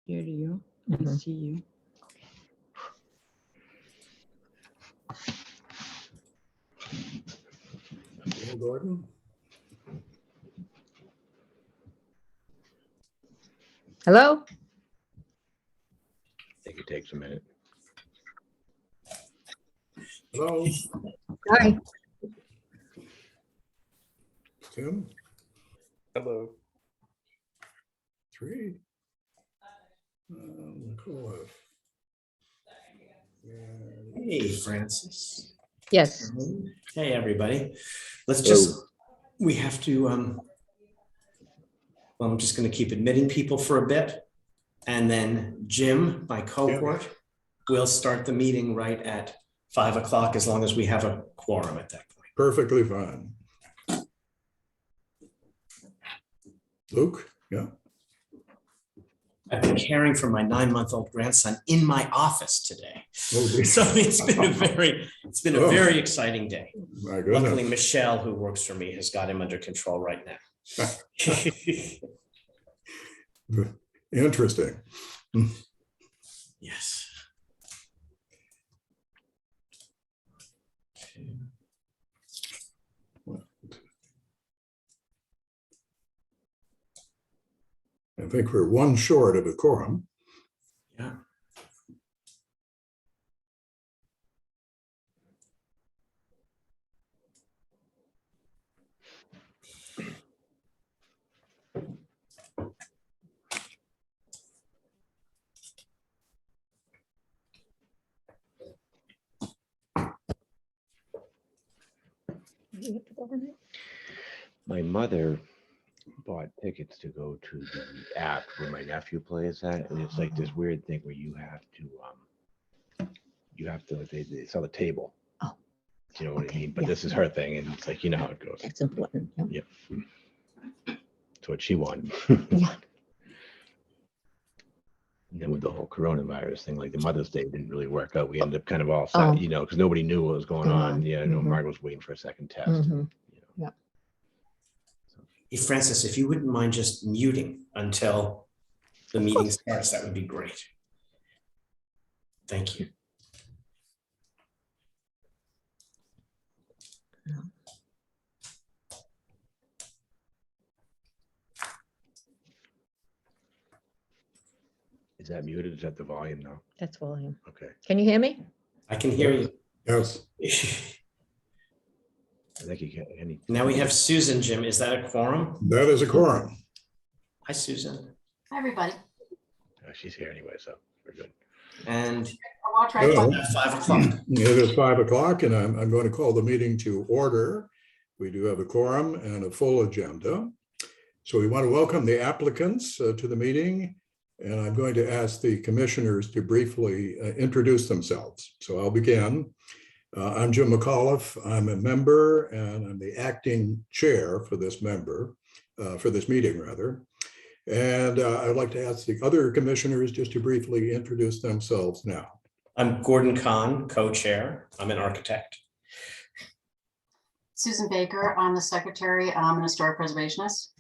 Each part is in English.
Here to you. I see you. Hello, Gordon. Hello? I think it takes a minute. Hello, Hi. Tim. Hello. 3. Nicola. Hey, Francis. Yes. Hey, everybody. Let's just, we have to, well, I'm just going to keep admitting people for a bit. And then Jim, my cohort, will start the meeting right at 5 o'clock as long as we have a quorum at that point. Perfectly fine. Luke, yeah. I've been caring for my 9-month-old grandson in my office today. Oh, dear. So it's been a very exciting day. My goodness. Luckily, Michelle, who works for me, has got him under control right now. Interesting. Yes. I think we're one short of a quorum. Yeah. My mother bought tickets to go to the app where my nephew plays at, and it's like this weird thing where you have to they sell a table. Oh, Do you know what I okay, mean? But yeah, this is her thing, and it's like, you know how it goes. That's important. Yep. Yep. That's what she wanted. Yeah. And then with the whole coronavirus thing, like the Mother's Day didn't really work out. We ended up kind of all Oh. set, you know, because nobody knew what was going on. Yeah, no, Mhm. Margaret was waiting for a second test. Mhm. You know. Hey, Francis, if you wouldn't mind just muting until the meeting starts, that would be great. Thank you. Is that muted? Is that the volume now? That's volume. Okay. Can you hear me? I can hear you. Yes. I think you can. Now we have Susan, Jim. Is that a quorum? That is a quorum. Hi, Susan. Hi, everybody. She's here anyway, so we're good. And I'll watch right Hello. at 5 o'clock. It is 5 o'clock, and I'm going to call the meeting to order. We do have a quorum and a full agenda. So we want to welcome the applicants to the meeting, and I'm going to ask the commissioners to briefly introduce themselves. So I'll begin. I'm Jim McAuliffe. I'm a member, and I'm the acting chair for this meeting rather. And I'd like to ask the other commissioners just to briefly introduce themselves now. I'm Gordon Kahn, co-chair. I'm an architect. Susan Baker, I'm the secretary. I'm an historic preservationist.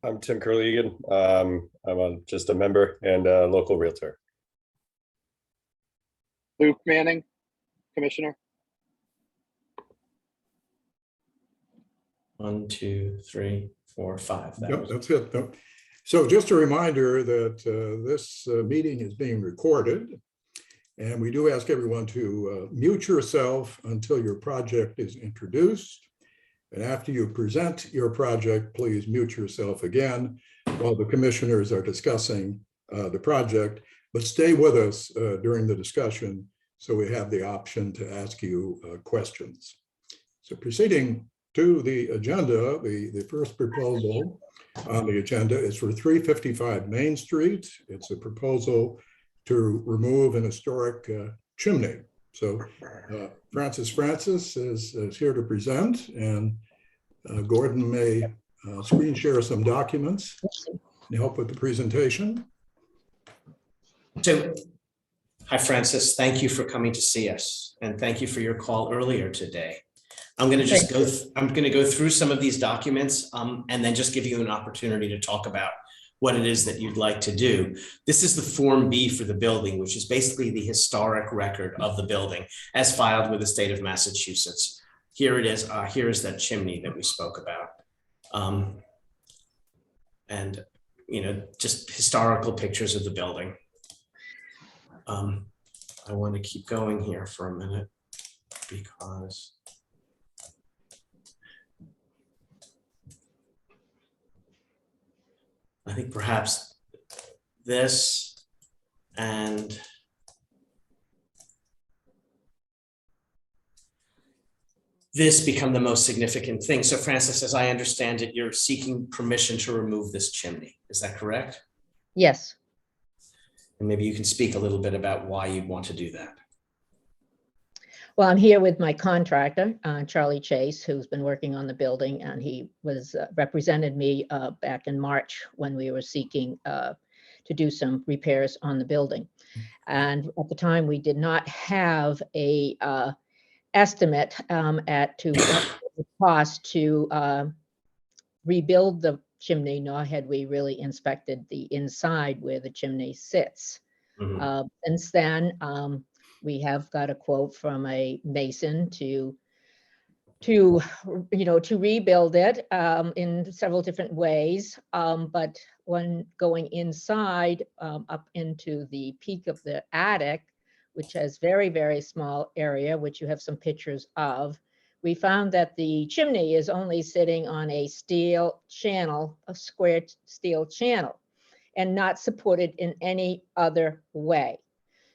I'm Tim Curlegan. I'm just a member and a local realtor. Luke Manning, Commissioner. 1, 2, 3, 4, 5. Yep, that's it. Yep. So just a reminder that this meeting is being recorded, and we do ask everyone to mute yourself until your project is introduced. And after you present your project, please mute yourself again while the commissioners are discussing the project, but stay with us during the discussion so we have the option to ask you questions. So proceeding to the agenda, the first proposal on the agenda is for 355 Main Street. It's a proposal to remove an historic chimney. So Francis is here to present, and Gordon may screen share some documents and help with the presentation. So, hi, Francis. Thank you for coming to see us, and thank you for your call earlier today. I'm going to just go. I'm going to go through some of these documents, and then just give you an opportunity to talk about what it is that you'd like to do. This is the Form B for the building, which is basically the historic record of the building as filed with the state of Massachusetts. Here it is. Here is that chimney that we spoke about. And, you know, just historical pictures of the building. I want to keep going here for a minute because I think perhaps this and this become the most significant thing. So Francis, as I understand it, you're seeking permission to remove this chimney. Is that correct? Yes. And maybe you can speak a little bit about why you'd want to do that. Well, I'm here with my contractor, Charlie Chase, who's been working on the building, and he was represented me back in March when we were seeking to do some repairs on the building. And at the time, we did not have a estimate to what it would cost to rebuild the chimney, nor had we really inspected the inside where the chimney sits. Mhm. Since then, we have got a quote from a mason to rebuild it in several different ways. But when going inside up into the peak of the attic, which has very, very small area, which you have some pictures of, we found that the chimney is only sitting on a steel channel, a square steel channel, and not supported in any other way.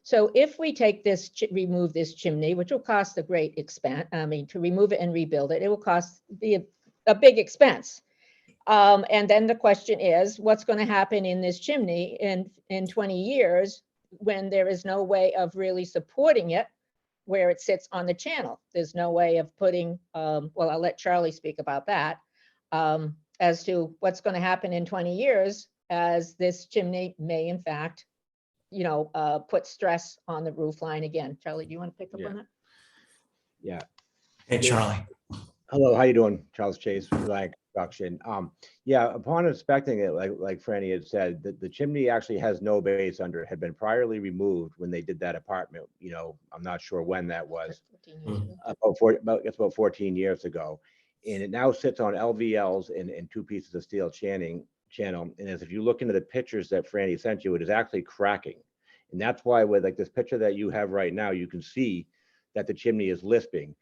So if we take this, remove this chimney, which will cost a great expense, to remove it and rebuild it, it will be a big expense. And then the question is, what's going to happen in this chimney in 20 years when there is no way of really supporting it where it sits on the channel? There's no way of putting, well, I'll let Charlie speak about that, as to what's going to happen in 20 years as this chimney may in fact put stress on the roof line again. Charlie, do you want to pick up on it? Yeah. Hey, Charlie. Hello, how you doing? Charles Chase, Reliant Construction. Yeah, upon inspecting it, like Franny had said, the chimney actually has no base under it, had been priorly removed when they did that apartment. I'm not sure when that was. 14 years ago. About 14 years ago. And it now sits on LVLs and two pieces of steel channel. And as if you look into the pictures that Franny sent you, it is actually cracking. And that's why with like this picture that you have right now, you can see that the chimney is lisping.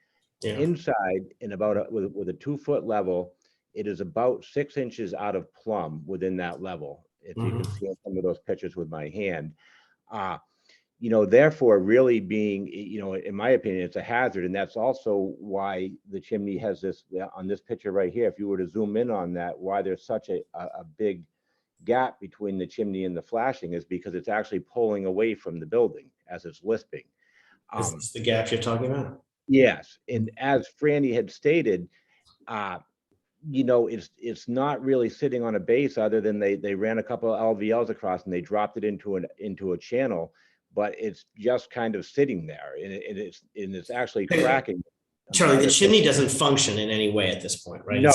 Yeah. Inside, in about with a 2-foot level, it is about 6 inches out of plumb within that level. If you can see some of those pictures with my hand, therefore really being, in my opinion, it's a hazard. And that's also why the chimney has this on this picture right here. If you were to zoom in on that, why there's such a big gap between the chimney and the flashing is because it's actually pulling away from the building as it's lisping. Is this the gap you're talking about? Yes, and as Franny had stated, it's not really sitting on a base other than they ran a couple of LVLs across and they dropped it into a channel, but it's just kind of sitting there and it's actually cracking. Charlie, the chimney doesn't function in any way at this point, right? No,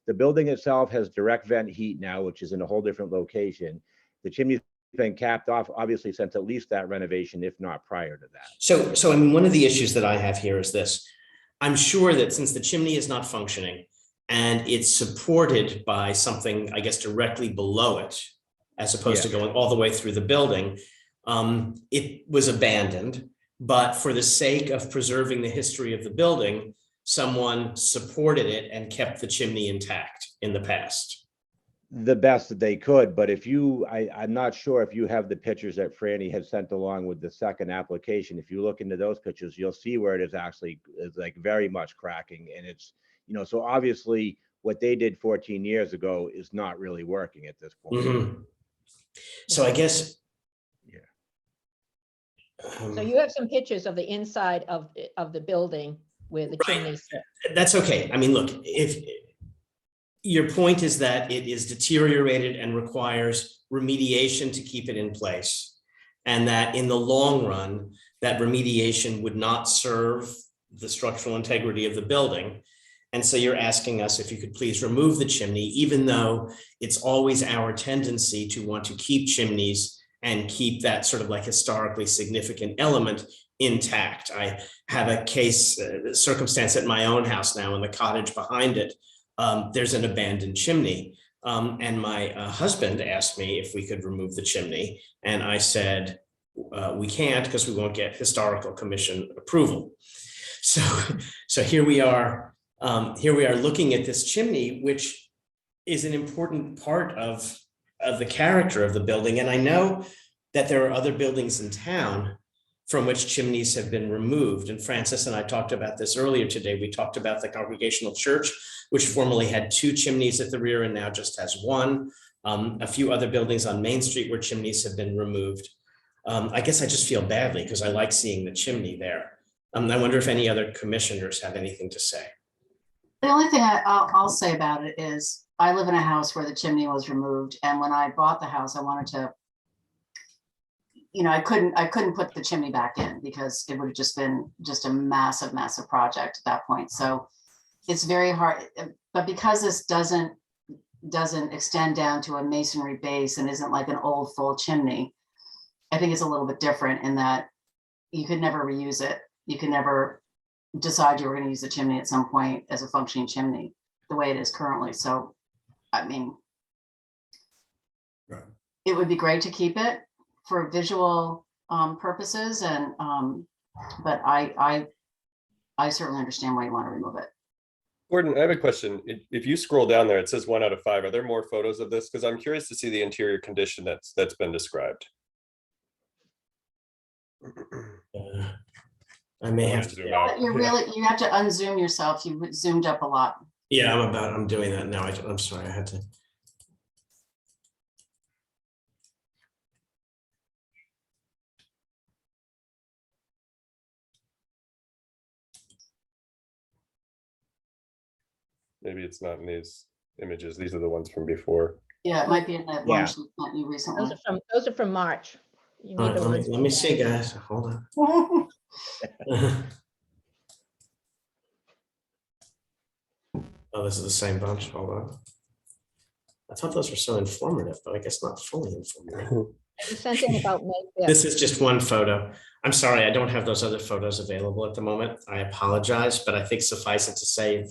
the building itself has direct vent heat now, which is in a whole different location. The chimney's been capped off, obviously, since at least that renovation, if not prior to that. So I mean, one of the issues that I have here is this. I'm sure that since the chimney is not functioning and it's supported by something, I guess, directly below it, as opposed to going all the way through the building, it was abandoned. But for the sake of preserving the history of the building, someone supported it and kept the chimney intact in the past. The best that they could, but I'm not sure if you have the pictures that Franny had sent along with the second application. If you look into those pictures, you'll see where it is like very much cracking. And it's, so obviously what they did 14 years ago is not really working at this point. Mm-hmm. So I guess. So you have some pictures of the inside of the building where the chimney sits. That's okay. I mean, look, if your point is that it is deteriorated and requires remediation to keep it in place, and that in the long run, that remediation would not serve the structural integrity of the building, And so you're asking us if you could please remove the chimney, even though it's always our tendency to want to keep chimneys and keep that sort of like historically significant element intact. I have a case circumstance at my own house now, in the cottage behind it. There's an abandoned chimney. And my husband asked me if we could remove the chimney. And I said, we can't, because we won't get historical commission approval. So here we are looking at this chimney, which is an important part of the character of the building. And I know that there are other buildings in town from which chimneys have been removed. And Francis and I talked about this earlier today. We talked about the Congregational Church, which formerly had 2 chimneys at the rear and now just has 1. A few other buildings on Main Street where chimneys have been removed. I guess I just feel badly because I like seeing the chimney there. I wonder if any other commissioners have anything to say. The only thing I'll say about it is I live in a house where the chimney was removed. And when I bought the house, I wanted to, I couldn't put the chimney back in because it would have just been just a massive, massive project at that point. So it's very hard, but because this doesn't extend down to a masonry base and isn't like an old full chimney, I think it's a little bit different in that you could never reuse it. You can never decide you were going to use the chimney at some point as a functioning chimney the way it is currently. So, I mean, Right. It would be great to keep it for visual purposes, and but I certainly understand why you want to remove it. Gordon, I have a question. If you scroll down there, it says 1 out of 5. Are there more photos of this? Because I'm curious to see the interior condition that's been described. I may I'll have just to. zoom out. You have to unzoom yourself. You zoomed up a lot. Yeah, I'm doing that now. I'm sorry, I had to. Maybe it's not in these images. These are the ones from before. Yeah, it might be in that Yeah. one she sent you recently. Those are from March. You All need right, the let ones me from see, guys. Hold on. Oh, this is the same bunch. Hold on. I thought those were so informative, but I guess not fully informative. You sent in about May 5th. This is just one photo. I'm sorry, I don't have those other photos available at the moment. I apologize, but I think suffice it to say,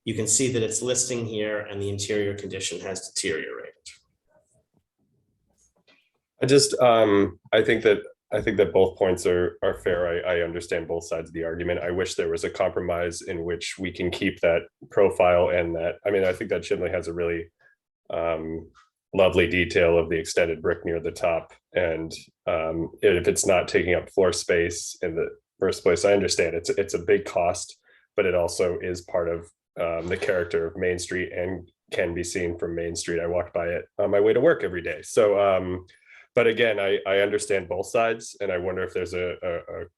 you can see that it's listing here and the interior condition has deteriorated. I think that both points are fair. I understand both sides of the argument. I wish there was a compromise in which we can keep that profile and that, I think that chimney has a really lovely detail of the extended brick near the top. And if it's not taking up floor space in the first place, I understand it's a big cost, but it also is part of the character of Main Street and can be seen from Main Street. I walk by it on my way to work every day. So, but again, I understand both sides, and I wonder if there's a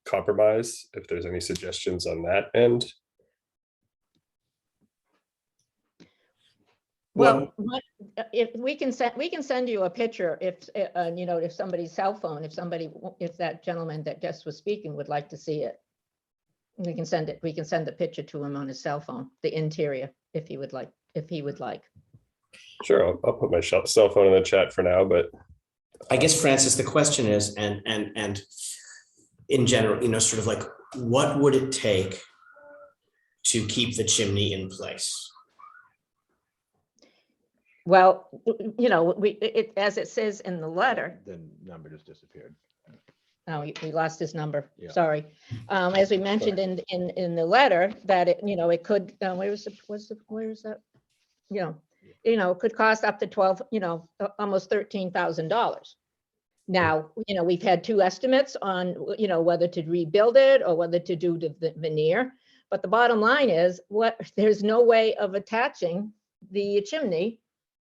compromise, if there's any suggestions on that end. Well, if we can send you a picture if somebody's cell phone, if that gentleman that just was speaking would like to see it. We can send the picture to him on his cell phone, the interior, if he would like. Sure, I'll put my cell phone in the chat for now, but I guess, Francis, the question is, and in general, sort of like, what would it take to keep the chimney in place? Well, as it says in the letter, The number just disappeared. oh, we lost his number, Yeah. sorry. As we mentioned in the letter, that it could, where is that? It could cost up to almost $13,000. Now, we've had 2 estimates on, whether to rebuild it or whether to do the veneer. But the bottom line is there's no way of attaching the chimney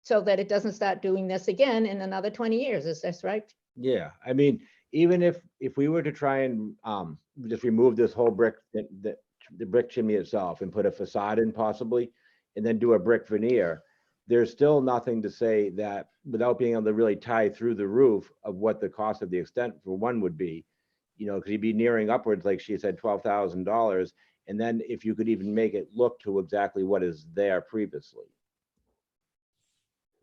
so that it doesn't start doing this again in another 20 years. Is that right? Yeah, even if we were to try and just remove this whole brick, the brick chimney itself and put a facade in possibly, and then do a brick veneer, there's still nothing to say that without being able to really tie through the roof of what the cost of the extent for one would be, because you'd be nearing upwards, like she said, $12,000. And then if you could even make it look to exactly what is there previously.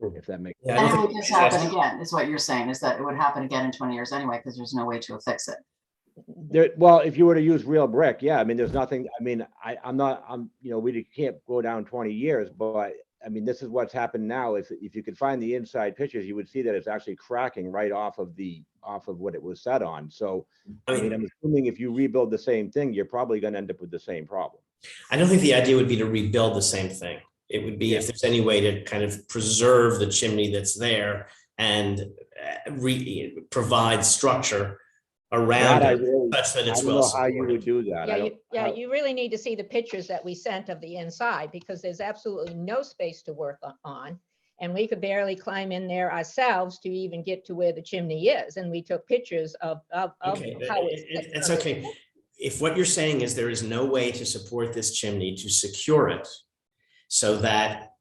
If that makes. Yeah, I And don't it would think just that's- happen again, is what you're saying, is that it would happen again in 20 years anyway, because there's no way to fix it. There, well, if you were to use real brick, yeah, I mean, there's nothing, I mean, I'm, you know, we can't go down 20 years, but I mean, this is what's happened now. If you could find the inside pictures, you would see that it's actually cracking right off of what it was set on. So, I mean, I'm assuming if you rebuild the same thing, you're probably gonna end up with the same problem. I don't think the idea would be to rebuild the same thing. It would be if there's any way to kind of preserve the chimney that's there and provide structure around That I it really, such that I it's don't well know how you would supported. do that. You really need to see the pictures that we sent of the inside, because there's absolutely no space to work on. And we could barely climb in there ourselves to even get to where the chimney is. And we took pictures of Okay, how it's okay. If what you're saying is there is no way to support this chimney to secure it so that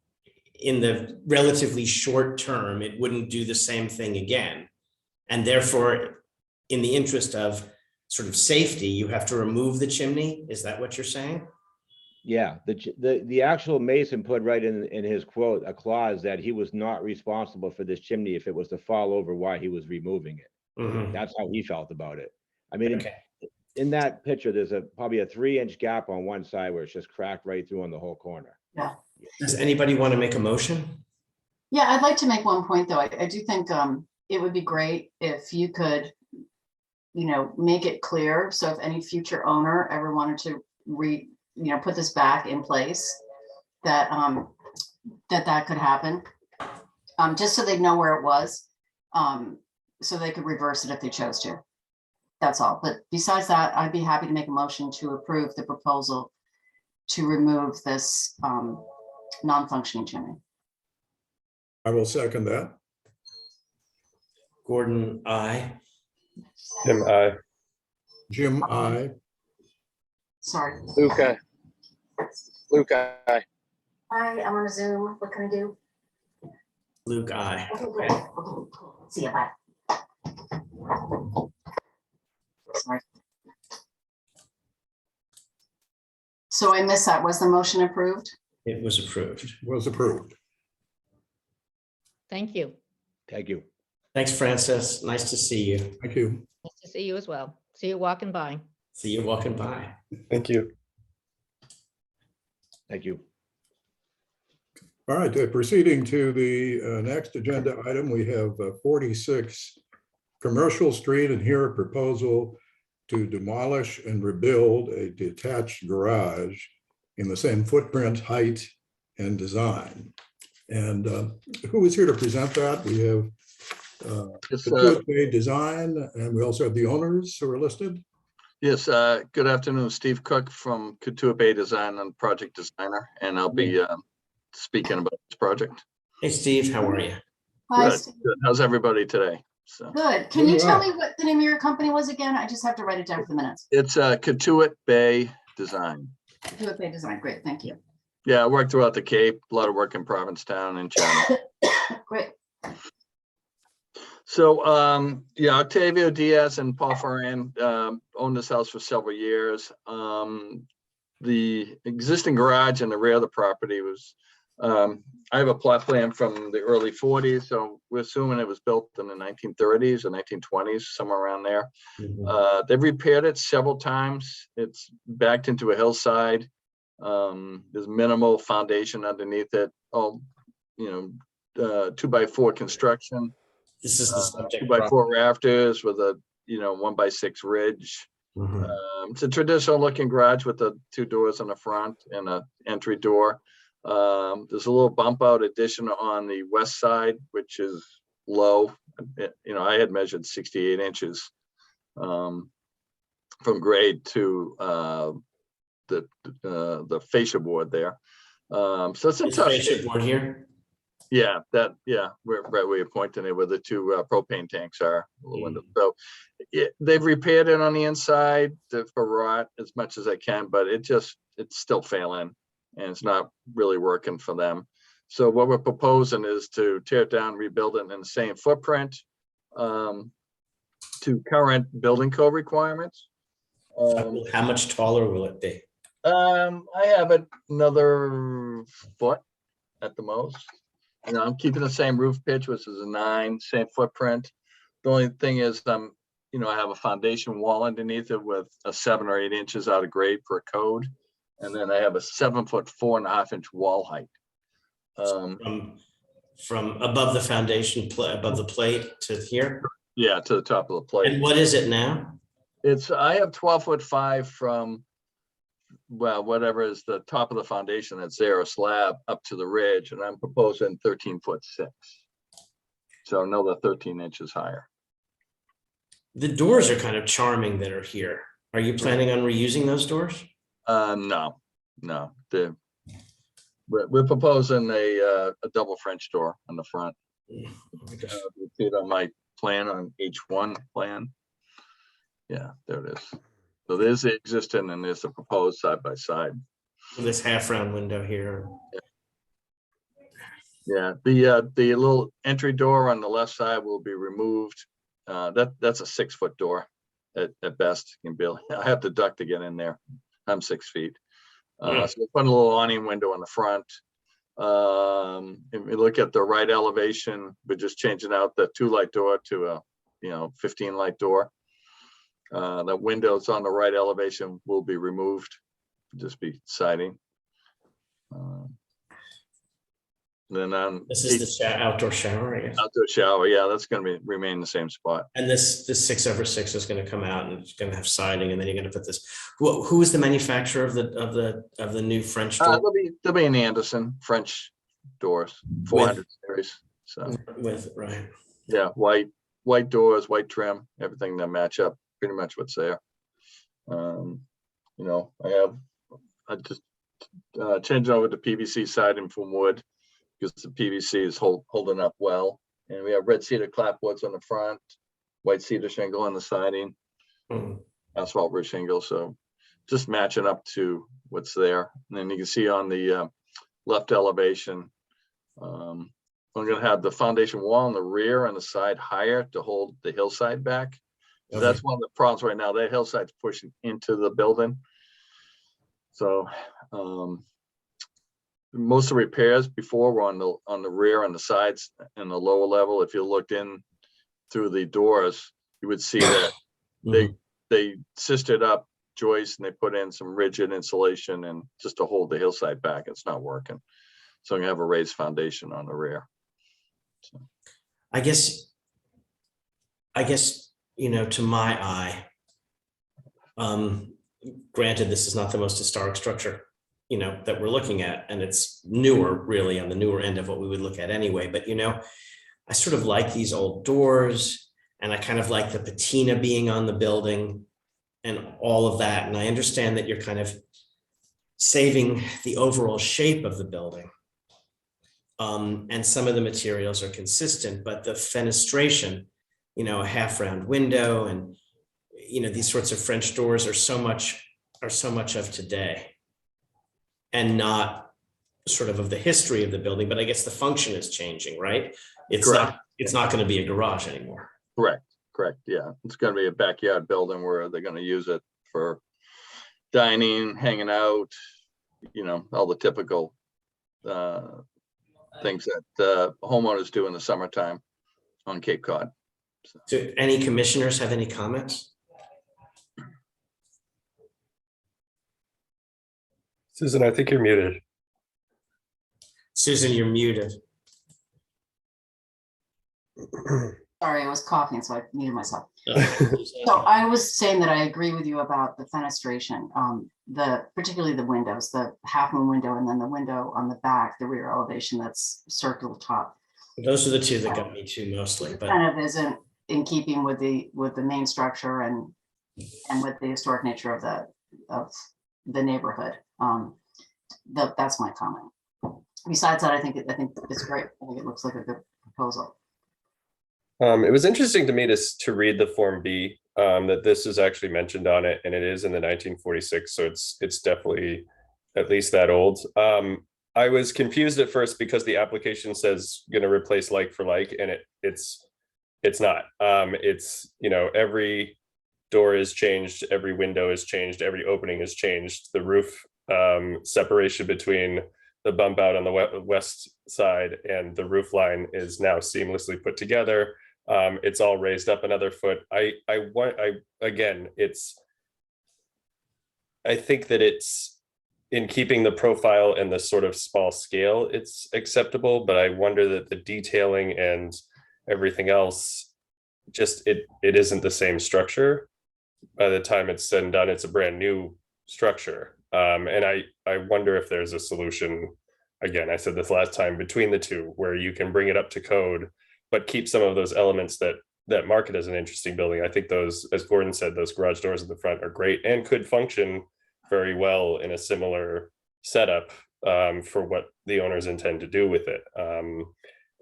in the relatively short term, it wouldn't do the same thing again. And therefore, in the interest of sort of safety, you have to remove the chimney. Is that what you're saying? Yeah, the actual mason put right in his quote, a clause that he was not responsible for this chimney if it was to fall over while he was removing it. Mhm. That's how he felt about it. I mean, Okay. in that picture, there's probably a 3-inch gap on one side where it's just cracked right through on the whole corner. Yeah. Does anybody want to make a motion? Yeah, I'd like to make one point, though. I do think it would be great if you could, make it clear. So if any future owner ever wanted to put this back in place, that that could happen. Just so they know where it was, so they could reverse it if they chose to. That's all. But besides that, I'd be happy to make a motion to approve the proposal to remove this non-functioning chimney. I will second that. Gordon, aye. Tim, I. Jim, I. Sorry. Luke, aye. Luke, aye. Hi, I'm on a Zoom. What can I do? Luke, aye. Okay, great. Okay, cool. See you. Bye. Sorry. So I missed that. Was the motion approved? It was approved. Was approved. Thank you. Thank you. Thanks, Francis. Nice to see you. Thank you. Nice to see you as well. See you walking by. See you walking by. Thank you. Thank you. All right, proceeding to the next agenda item, we have 46 Commercial Street, and here a proposal to demolish and rebuild a detached garage in the same footprint, height, and design. And who is here to present that? We have Design, and we also have the owners who are listed. Yes, good afternoon, Steve Cook from Couture Bay Design and project designer, and I'll be speaking about this project. Hey, Steve, how are you? Hi, Good, Steve. good. How's everybody today? So Good. Can you tell me what the name of your company was again? I just have to write it down for the minutes. it's Couture Bay Design. Do it by design. Great, thank you. Yeah, I work throughout the Cape, a lot of work in Provincetown and China. Great. So, yeah, Octavio Diaz and Paul Ferran owned this house for several years. The existing garage in the rear of the property was, I have a plot plan from the early 40s, so we're assuming it was built in the 1930s or 1920s, somewhere around there. They've repaired it several times. It's backed into a hillside. There's minimal foundation underneath it. 2x4 construction. This is the subject. 2x4 rafters with a 1x6 ridge. It's a traditional looking garage with the 2 doors on the front and an entry door. There's a little bump out addition on the west side, which is low. I had measured 68 inches from grade to the fascia board there. So it's a tough shape. Board here. Yeah, we're right where you're pointing it, where the 2 propane tanks are. So they've repaired it on the inside for rot as much as I can, but it's still failing and it's not really working for them. So what we're proposing is to tear it down, rebuild it in the same footprint to current building code requirements. How much taller will it be? I have it another foot at the most. And I'm keeping the same roof pitch, which is a 9, same footprint. The only thing is, I have a foundation wall underneath it with a 7 or 8 inches out of grade per code. And then I have a 7 foot, 4.5 inch wall height. From above the foundation, above the plate to here? Yeah, to the top of the plate. And what is it now? I have 12'5" from, well, whatever is the top of the foundation that's there, a slab up to the ridge, and I'm proposing 13'6". So another 13 inches higher. The doors are kind of charming that are here. Are you planning on reusing those doors? No. We're proposing a double French door on the front. You see it on my plan, on H1 plan. Yeah, there it is. So there's the existing and there's the proposed side by side. This half round window here. Yeah, the little entry door on the left side will be removed. That's a 6 foot door at best. You can build. I have to duck to get in there. I'm 6 feet. So we'll put a little awning window in the front. If we look at the right elevation, we're just changing out the 2 light door to a 15 light door. The windows on the right elevation will be removed, just be siding. Then this is the outdoor shower, I guess. Outdoor shower, yeah, that's going to remain the same spot. And this 6/6 is going to come out and it's going to have siding, and then you're going to put this. Who is the manufacturer of the new French door? There'll be an Anderson French doors, 400 series. So right. Yeah, white doors, white trim, everything that match up. Pretty much what's there. I just changed over to PVC siding from wood because the PVC is holding up well. And we have red cedar clapboards on the front, white cedar shingle on the siding, asphalt roof shingle. So just matching up to what's there. And then you can see on the left elevation, I'm going to have the foundation wall on the rear and the side higher to hold the hillside back. So that's one of the problems right now. That hillside's pushing into the building. So most of the repairs before were on the rear and the sides and the lower level. If you looked in through the doors, you would see that they sisted up joists and they put in some rigid insulation and just to hold the hillside back. It's not working. So I'm gonna have a raised foundation on the rear. So. I guess, to my eye, granted, this is not the most historic structure, that we're looking at, and it's newer, really on the newer end of what we would look at anyway. But, I sort of like these old doors, and I kind of like the patina being on the building and all of that. And I understand that you're kind of saving the overall shape of the building. And some of the materials are consistent, but the fenestration, a half round window and, these sorts of French doors are so much of today and not sort of the history of the building, but I guess the function is changing, right? It's not going to be a garage anymore. Correct. Yeah. It's going to be a backyard building where they're going to use it for dining, hanging out, all the typical things that homeowners do in the summertime on Cape Cod. So. Do any commissioners have any comments? Susan, I think you're muted. Susan, you're muted. Sorry, I was coughing, so I muted myself. So I was saying that I agree with you about the fenestration, particularly the windows, the half moon window, and then the window on the back, the rear elevation that's circular top. Those are the two that got me too mostly, but kind of isn't in keeping with the main structure and with the historic nature of the neighborhood. That's my comment. Besides that, I think it's great. I think it looks like a good proposal. It was interesting to me to read the Form B, that this is actually mentioned on it, and it is in the 1946, so it's definitely at least that old. I was confused at first because the application says going to replace like for like, and it's not. It's every door is changed, every window is changed, every opening is changed. The roof separation between the bump out on the west side and the roof line is now seamlessly put together. It's all raised up another foot. Again, I think that it's in keeping the profile and the sort of small scale, it's acceptable, but I wonder that the detailing and everything else, just it isn't the same structure. By the time it's said and done, it's a brand new structure. And I wonder if there's a solution, again, I said this last time, between the two, where you can bring it up to code, but keep some of those elements that mark it as an interesting building. I think those, as Gordon said, those garage doors in the front are great and could function very well in a similar setup for what the owners intend to do with it.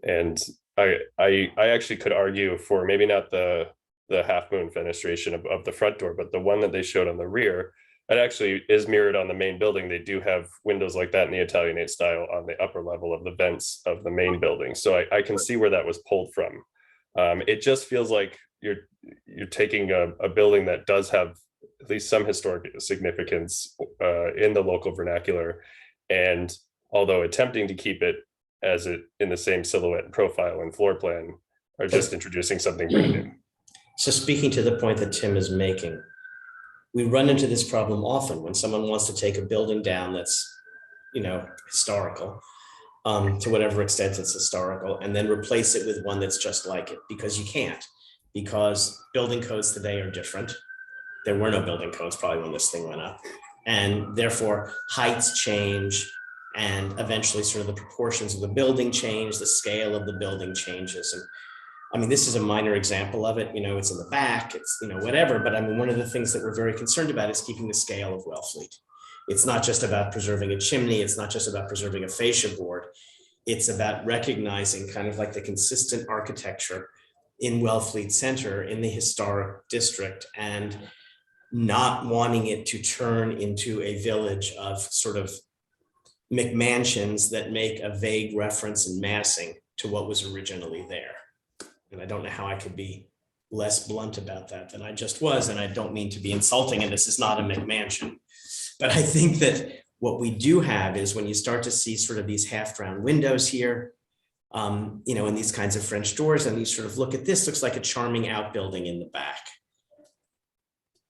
And I actually could argue for maybe not the half moon fenestration of the front door, but the one that they showed on the rear, it actually is mirrored on the main building. They do have windows like that in the Italianate style on the upper level of the vents of the main building. So I can see where that was pulled from. It just feels like you're taking a building that does have at least some historic significance in the local vernacular, and although attempting to keep it as it in the same silhouette and profile and floor plan, are just introducing something brand new. So speaking to the point that Tim is making, we run into this problem often when someone wants to take a building down that's, historical, to whatever extent it's historical, and then replace it with one that's just like it, because you can't, because building codes today are different. There were no building codes probably when this thing went up, and therefore heights change, and eventually sort of the proportions of the building change, the scale of the building changes. And I mean, this is a minor example of it, it's in the back, it's, whatever, but I mean, one of the things that we're very concerned about is keeping the scale of Wellfleet. It's not just about preserving a chimney, it's not just about preserving a fascia board, it's about recognizing kind of like the consistent architecture in Wellfleet Center in the historic district, and not wanting it to turn into a village of sort of McMansions that make a vague reference in massing to what was originally there. And I don't know how I could be less blunt about that than I just was, and I don't mean to be insulting, and this is not a McMansion. But I think that what we do have is when you start to see sort of these half-round windows here, and these kinds of French doors, and you sort of look at this, looks like a charming outbuilding in the back.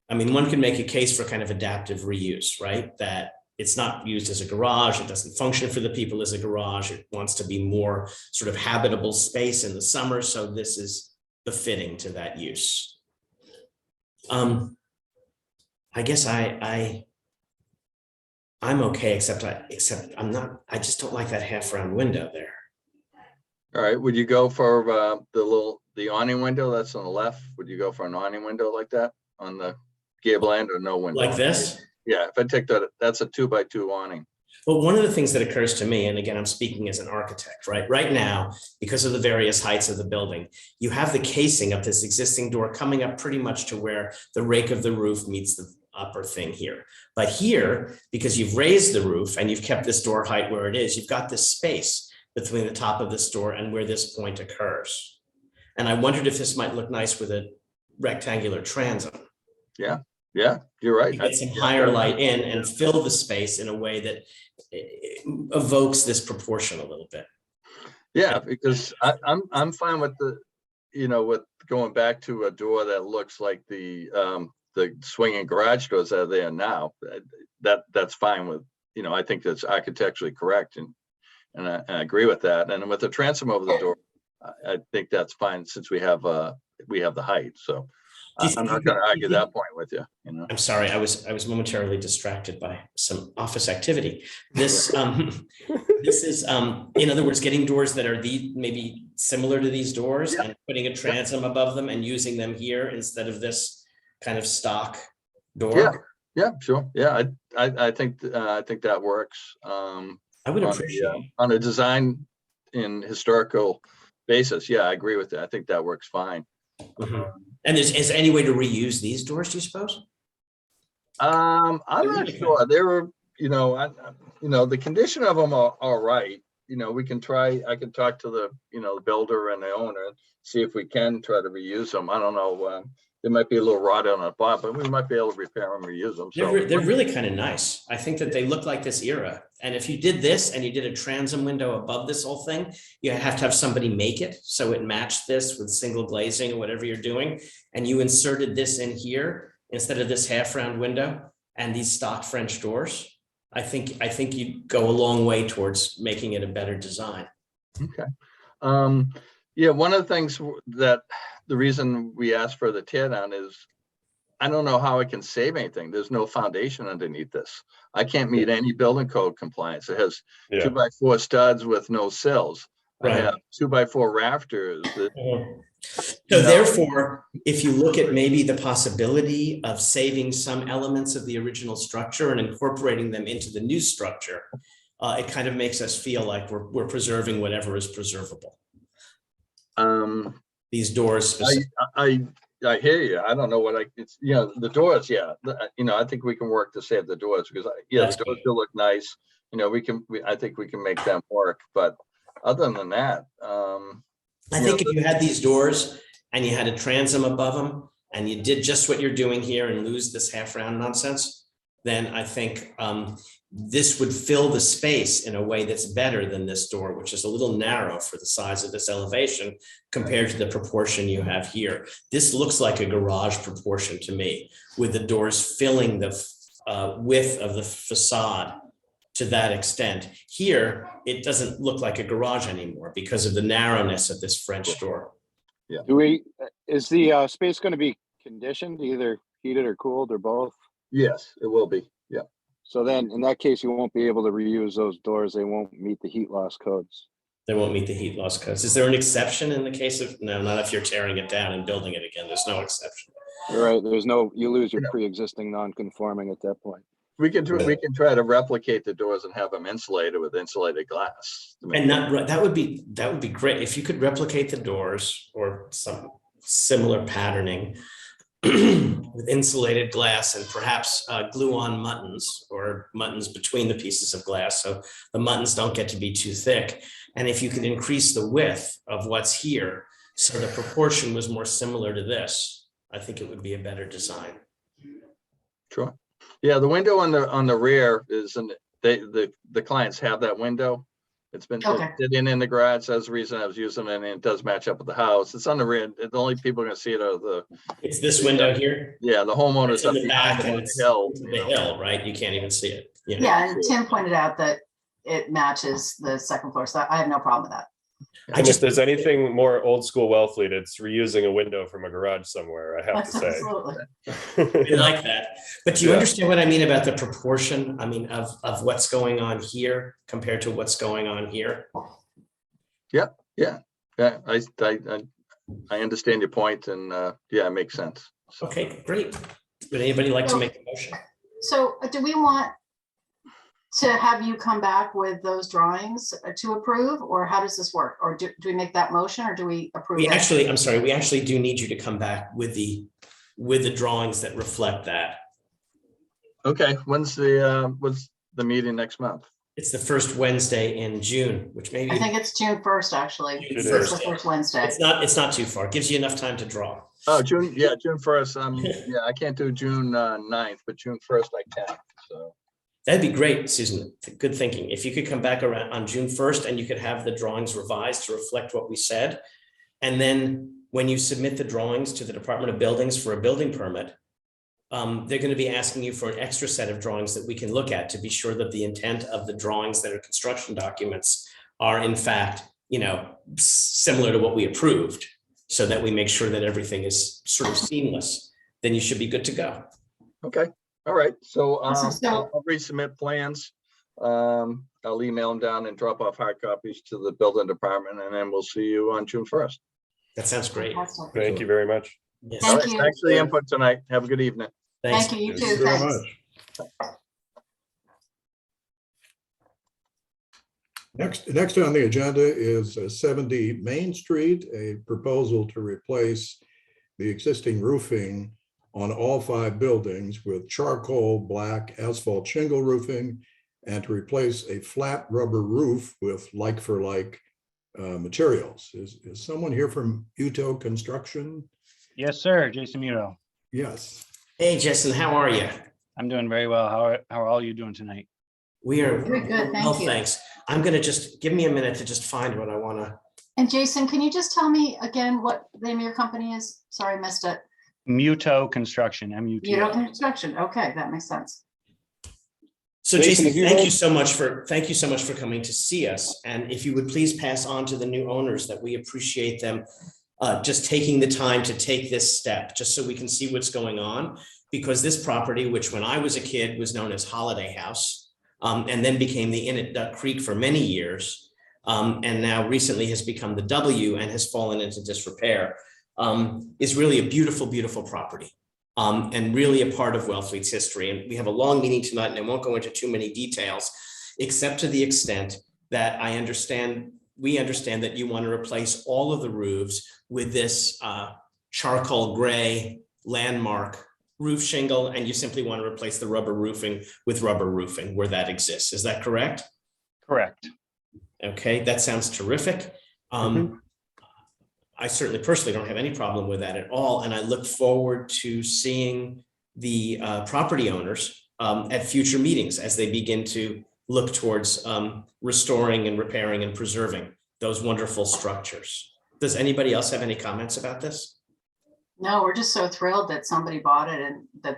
I mean, one can make a case for kind of adaptive reuse, right? That it's not used as a garage, it doesn't function for the people as a garage, it wants to be more sort of habitable space in the summer, so this is befitting to that use. I guess I'm okay, except I'm not, I just don't like that half round window there. All right, would you go for the awning window that's on the left? Would you go for an awning window like that on the gable end, or no window? Like this? Yeah, if I take that, that's a 2x2 awning. Well, one of the things that occurs to me, and again, I'm speaking as an architect, right? Right now, because of the various heights of the building, you have the casing of this existing door coming up pretty much to where the rake of the roof meets the upper thing here. But here, because you've raised the roof and you've kept this door height where it is, you've got this space between the top of this door and where this point occurs. And I wondered if this might look nice with a rectangular transom. Yeah, you're right. You get some higher light in and fill the space in a way that evokes this proportion a little bit. Yeah, because I'm fine with with going back to a door that looks like the swinging garage doors that are there now. That's fine with, I think that's architecturally correct, and I agree with that. And with the transom over the door, I think that's fine since we have the height. So I'm not going to argue that point with you. I'm sorry, I was momentarily distracted by some office activity. This this is in other words, getting doors that are maybe similar to these doors, and putting a transom above them and using them here instead of this kind of stock door. Yeah, sure. Yeah, I think that works. I would appreciate on a design in historical basis. Yeah, I agree with that. I think that works fine. Mm-hmm. And is there any way to reuse these doors, do you suppose? I'm not sure. They were, the condition of them are all right. We can try. I can talk to the builder and the owner, see if we can try to reuse them. I don't know. They might be a little rotted on the bottom, but we might be able to repair them or reuse them. So They're really kind of nice. I think that they look like this era. And if you did this and you did a transom window above this whole thing, you have to have somebody make it so it matched this with single glazing or whatever you're doing. And you inserted this in here instead of this half round window and these stock French doors. I think you'd go a long way towards making it a better design. okay. Yeah, one of the things that the reason we asked for the tear down is I don't know how I can save anything. There's no foundation underneath this. I can't meet any building code compliance. It has 2x4 studs with no sills. I Right. have 2x4 rafters. So therefore, if you look at maybe the possibility of saving some elements of the original structure and incorporating them into the new structure, it kind of makes us feel like we're preserving whatever is preservable. These doors. I hear you. I don't know what it's, the doors, yeah. I think we can work to save the doors because the doors still look nice. I think we can make them work, but other than that, I think if you had these doors and you had a transom above them and you did just what you're doing here and lose this half round nonsense, then I think this would fill the space in a way that's better than this door, which is a little narrow for the size of this elevation compared to the proportion you have here. This looks like a garage proportion to me, with the doors filling the width of the facade to that extent. Here, it doesn't look like a garage anymore because of the narrowness of this French door. Yeah. Is the space going to be conditioned, either heated or cooled or both? Yes, it will be. Yeah. So then in that case, you won't be able to reuse those doors. They won't meet the heat loss codes. They won't meet the heat loss codes. Is there an exception in the case of, no, not if you're tearing it down and building it again. There's no exception. Right. You lose your pre-existing non-conforming at that point. We can try to replicate the doors and have them insulated with insulated glass. And that would be great if you could replicate the doors or some similar patterning with insulated glass and perhaps glue on muttons or muttons between the pieces of glass so the muttons don't get to be too thick. And if you could increase the width of what's here so the proportion was more similar to this, I think it would be a better design. Sure. Yeah, the window on the rear is, the clients have that window. It's been sitting in the garage. That's the reason I was using it, and it does match up with the house. It's on the rear. The only people are gonna see it are It's this window here. Yeah, the homeowners It's in the back and the it's hill. the hill, right? You can't even see it. Yeah, and Tim pointed out that it matches the second floor, so I have no problem with that. And if there's anything more old school Wellfleet, it's reusing a window from a garage somewhere, I have to say. Absolutely. I like that. But do you understand what I mean about the proportion? I mean, of what's going on here compared to what's going on here? Yeah. I understand your point, and yeah, it makes sense. So. Okay, great. Would anybody like to make a motion? So do we want to have you come back with those drawings to approve, or how does this work? Or do we make that motion, or do we approve? We actually do need you to come back with the drawings that reflect that. Okay, when's the meeting next month? It's the first Wednesday in June, which maybe I think it's June 1st, actually. June It's 1st. the first Wednesday. It's not too far. It gives you enough time to draw. Oh, June 1st. Yeah, I can't do June 9th, but June 1st I can. So That'd be great, Susan. Good thinking. If you could come back around on June 1st and you could have the drawings revised to reflect what we said. And then when you submit the drawings to the Department of Buildings for a building permit, they're going to be asking you for an extra set of drawings that we can look at to be sure that the intent of the drawings that are construction documents are in fact, similar to what we approved, so that we make sure that everything is sort of seamless. Then you should be good to go. okay. All right, so Awesome. So- I'll resubmit plans. I'll email them down and drop off hard copies to the building department, and then we'll see you on June 1st. That sounds great. Fantastic. Thank you very much. Yes. Thank All right, you. thanks for the input tonight. Have a good evening. Thanks. Thank you, you Thank too, you very thanks. much. Next on the agenda is 70 Main Street, a proposal to replace the existing roofing on all 5 buildings with charcoal black asphalt shingle roofing, and to replace a flat rubber roof with like-for-like materials. Is someone here from Uto Construction? Yes, sir. Jason Muto. Yes. Hey, Jason, how are you? I'm doing very well. How are all you doing tonight? We are Very good, well, thank you. thanks. I'm gonna just give me a minute to just find what I wanna. And Jason, can you just tell me again what the name of your company is? Sorry, I missed it. Muto Construction, Muto M-U-T-O. Construction. Okay, that makes sense. So Jason, Jason, have you thank heard- you so much for coming to see us. And if you would please pass on to the new owners that we appreciate them just taking the time to take this step, just so we can see what's going on. Because this property, which when I was a kid was known as Holiday House, and then became the Inn at Duck Creek for many years, and now recently has become the W and has fallen into disrepair, is really a beautiful, beautiful property. And really a part of Wellfleet's history. And we have a long meeting tonight, and I won't go into too many details, except to the extent that we understand that you want to replace all of the roofs with this charcoal gray landmark roof shingle, and you simply want to replace the rubber roofing with rubber roofing where that exists. Is that correct? Correct. Okay, that sounds terrific. I certainly personally don't have any problem with that at all. And I look forward to seeing the property owners at future meetings as they begin to look towards restoring and repairing and preserving those wonderful structures. Does anybody else have any comments about this? No, we're just so thrilled that somebody bought it and that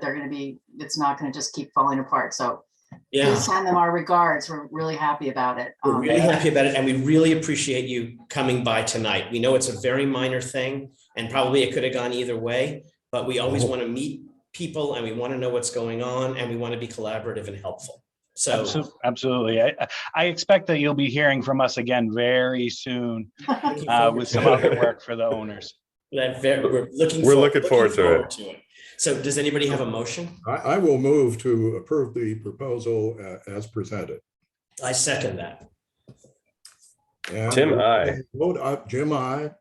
it's not going to just keep falling apart. So Yeah. please send them our regards. We're really happy about it. We're really happy about it, and we really appreciate you coming by tonight. We know it's a very minor thing, and probably it could have gone either way, but we always want to meet people, and we want to know what's going on, and we want to be collaborative and helpful. So Absolutely. I expect that you'll be hearing from us again very soon looking forward with to some it. other work for the owners. We're looking forward to it. it. So does anybody have a motion? I will move to approve the proposal as presented. I second that. And Tim, aye. Vote up, Jim, aye.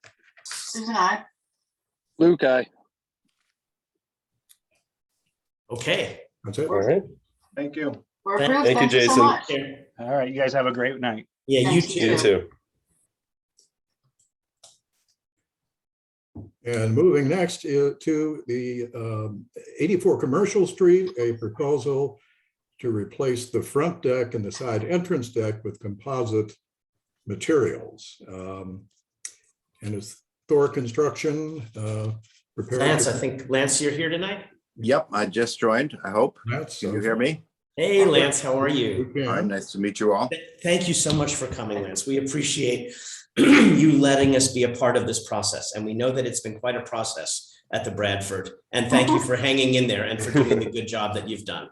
Susan, I. Luke, I. Okay. That's it. All right. Thank you. We're Thank approved. you, Thank you so Jason. much. All right, you guys have a great night. Yeah, you Thank too. You too. And moving next to the 84 Commercial Street, a proposal to replace the front deck and the side entrance deck with composite materials. And it's Thor Construction. Lance, I think, Lance, you're here tonight? Yep, I just joined, I hope. That's, Can you hear me? Hey, Lance, how are you? we All right, can. nice to meet you all. Thank you so much for coming, Lance. We appreciate you letting us be a part of this process. And we know that it's been quite a process at the Bradford. And thank you for hanging in there and for doing the good job that you've done.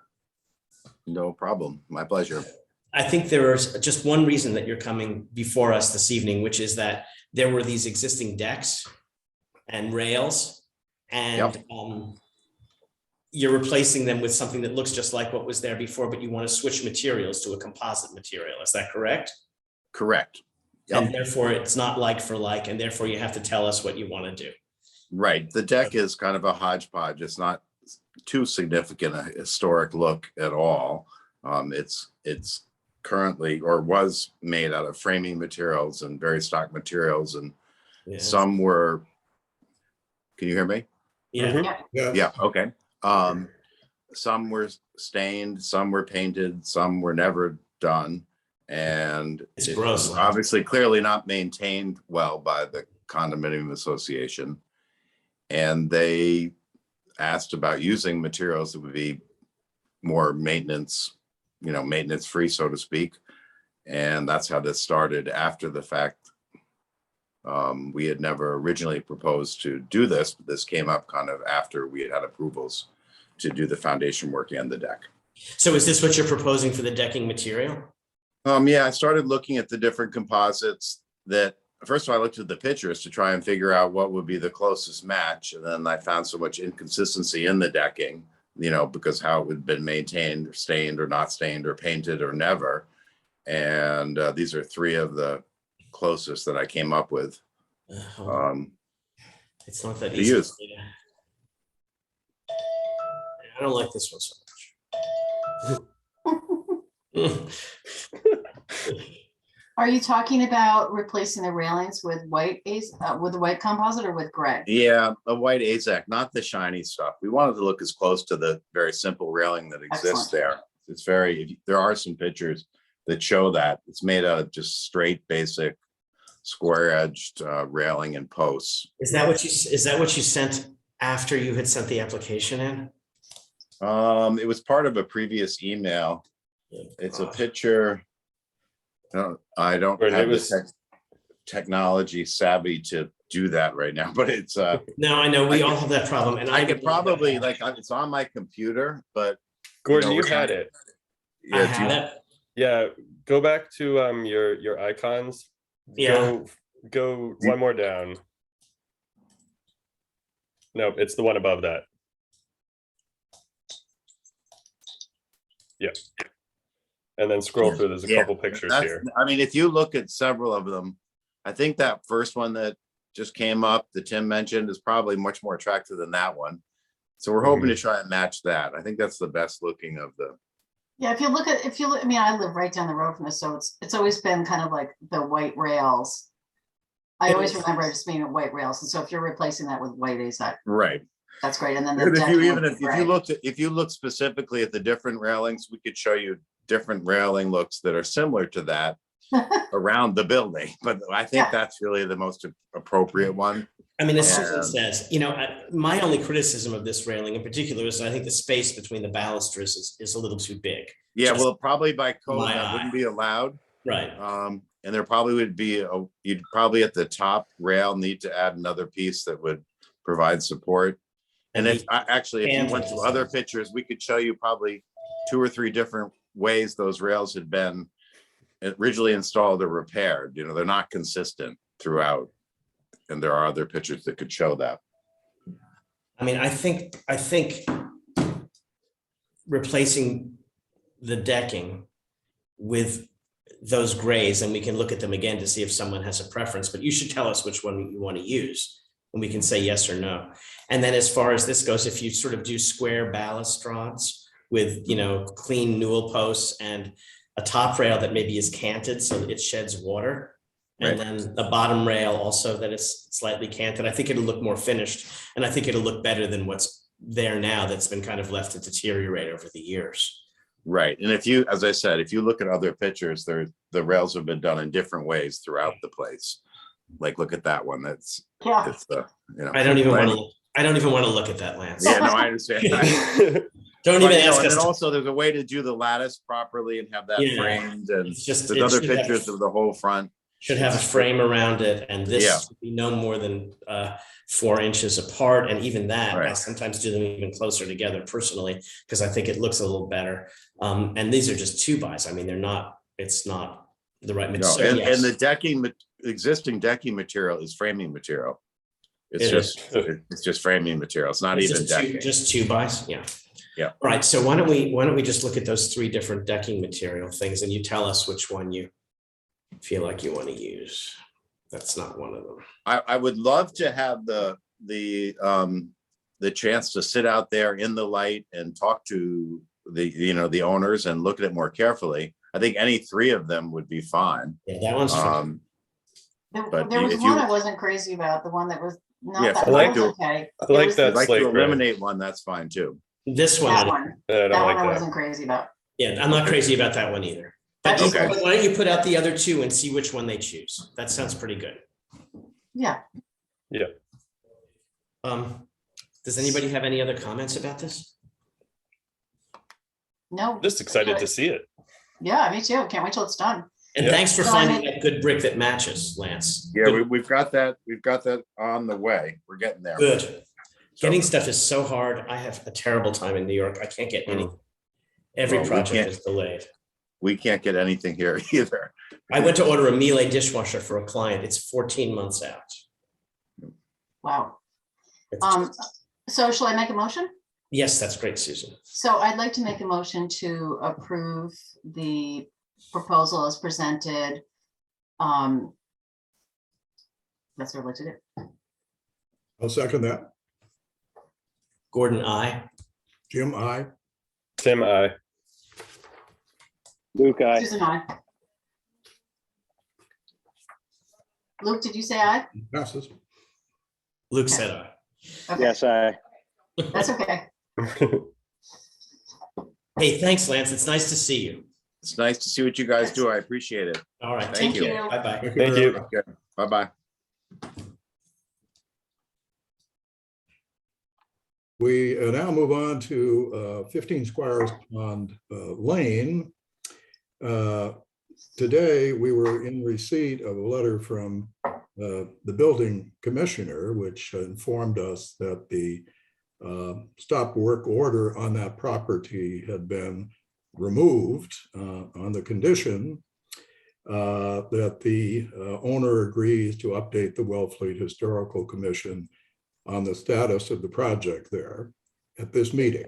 No problem. My pleasure. I think there is just one reason that you're coming before us this evening, which is that there were these existing decks and rails, and you're replacing them with something that looks just like what was there before, but you want to switch materials to a composite material. Is that correct? Correct. Yep. And therefore it's not like for like, and therefore you have to tell us what you want to do. Right. The deck is kind of a hodgepodge. It's not too significant a historic look at all. It's currently, or was made out of framing materials and very stock materials, and some were, can you hear me? Yeah. Yeah, okay. Some were stained, some were painted, some were never done. And It's gross. obviously clearly not maintained well by the condominium association. And they asked about using materials that would be more maintenance free, so to speak. And that's how this started after the fact. We had never originally proposed to do this, but this came up kind of after we had approvals to do the foundation work and the deck. So is this what you're proposing for the decking material? Yeah, I started looking at the different composites that, first of all, I looked at the pictures to try and figure out what would be the closest match. And then I found so much inconsistency in the decking, because how it had been maintained, or stained or not stained or painted or never. And these are three of the closest that I came up with. It's not that to easy. use. I don't like this one so much. Are you talking about replacing the railings with with the white composite or with gray? Yeah, a white AZAC, not the shiny stuff. We wanted to look as close to the very simple railing that exists Excellent. there. It's very, there are some pictures that show that. It's made out of just straight, basic, square-edged railing and posts. Is that what you sent after you had sent the application in? It was part of a previous email. It's a picture. I don't Right, have it was- the technology savvy to do that right now, but it's No, I know we all have that problem, and I could probably it's on my computer, but Gordon, we're you trying- had it. I yeah, had it. Yeah, go back to your icons. Yeah. Go one more down. No, it's the one above that. Yeah. And then scroll through. There's a Yeah, couple pictures that's- here. I mean, if you look at several of them, I think that first one that just came up that Tim mentioned is probably much more attractive than that one. So we're hoping to try and match that. I think that's the best looking of the. Yeah, if you look, I mean, I live right down the road from this, so it's always been kind of like the white rails. I always remember it just being white rails, and so if you're replacing that with white AZAC, Right. that's great. And then the If decking you would even be if you gray. looked at if you look specifically at the different railings, we could show you different railing looks that are similar to that around the building. But I think Yeah. that's really the most appropriate one. I mean, as Susan And- says, my only criticism of this railing in particular is I think the space between the balusters is a little too big. Yeah, Just well, probably by code my that eye. wouldn't be allowed. Right. And there probably would be you'd probably at the top rail need to add another piece that would provide support. And if actually, if you went to other pictures, we could show you probably 2 or 3 different ways those rails had been originally installed or repaired. They're not consistent throughout. And there are other pictures that could show that. I mean, I think replacing the decking with those grays, and we can look at them again to see if someone has a preference, but you should tell us which one you want to use and we can say yes or no. And then as far as this goes, if you sort of do square balustrades with, clean newel posts and a top rail that maybe is canted so that it sheds water, and then the bottom rail also that is slightly canted, I think it'll look more finished, and I think it'll look better than what's there now that's been kind of left to deteriorate over the years. Right. And if you, as I said, if you look at other pictures, the rails have been done in different ways throughout the place. Like, look at that one. It's I don't even want to look at that, Lance. Yeah, no, I understand. Don't But, even ask and us. then also there's a way to do the lattice properly and have that Yeah. framed, and It's just- there's it other should have- pictures of the whole front. Should have a frame around it, and this Yeah. should be no more than 4 inches apart, and even that, I Right. sometimes do them even closer together personally, because I think it looks a little better. And these are just 2-bys. I mean, it's not the right No, material. and the existing decking material is framing material. It's just framing material. It's not even decking. Just 2-bys, yeah. Yeah. All right, so why don't we just look at those 3 different decking material things, and you tell us which one you feel like you want to use. That's not one of them. I would love to have the chance to sit out there in the light and talk to the owners and look at it more carefully. I think any 3 of them would be fine. Yeah, that one's fine. But There was if one you- I wasn't crazy about, the one that was not Yeah, that I like was to- okay. I like It was that I'd the- like slate to gray. eliminate one, that's fine too. This one, That one, I that don't one like I that. wasn't crazy about. yeah, I'm not crazy about that one either. But Okay. why don't you put out the other 2 and see which one they choose? That sounds pretty good. Yeah, Does anybody have any other comments about this? no. Just excited to see it. Yeah, me too. Can't wait till it's done. And Yeah. thanks for So I finding mean- that good brick that matches, Lance. Yeah, Good. we've got that on the way. We're getting there. Good. So- Getting stuff is so hard. I have a terrible time in New York. I can't get any. Every Well, we project can't- is delayed. We can't get anything here either. I went to order a Miele dishwasher for a client. It's 14 months out. Wow. It's- So shall I make a motion? Yes, that's great, Susan. So I'd like to make a motion to approve the proposal as presented. That's what I'd like to do. I'll second that. Gordon, I. Jim, I. Tim, I. Luke, I. Susan, I. Luke, did you say aye? Passes. Luke said aye. Okay, Yes, that's okay. Hey, thanks, Lance. It's nice to see you. It's nice to see what you guys do. I appreciate it. All right, Thank take you. care. Bye-bye. Thank Thank very you. much. Okay, bye-bye. We now move on to 15 Squires Pond Lane. Today, we were in receipt of a letter from the building commissioner, which informed us that the stop work order on that property had been removed on the condition that the owner agrees to update the Wellfleet Historical Commission on the status of the project there at this meeting.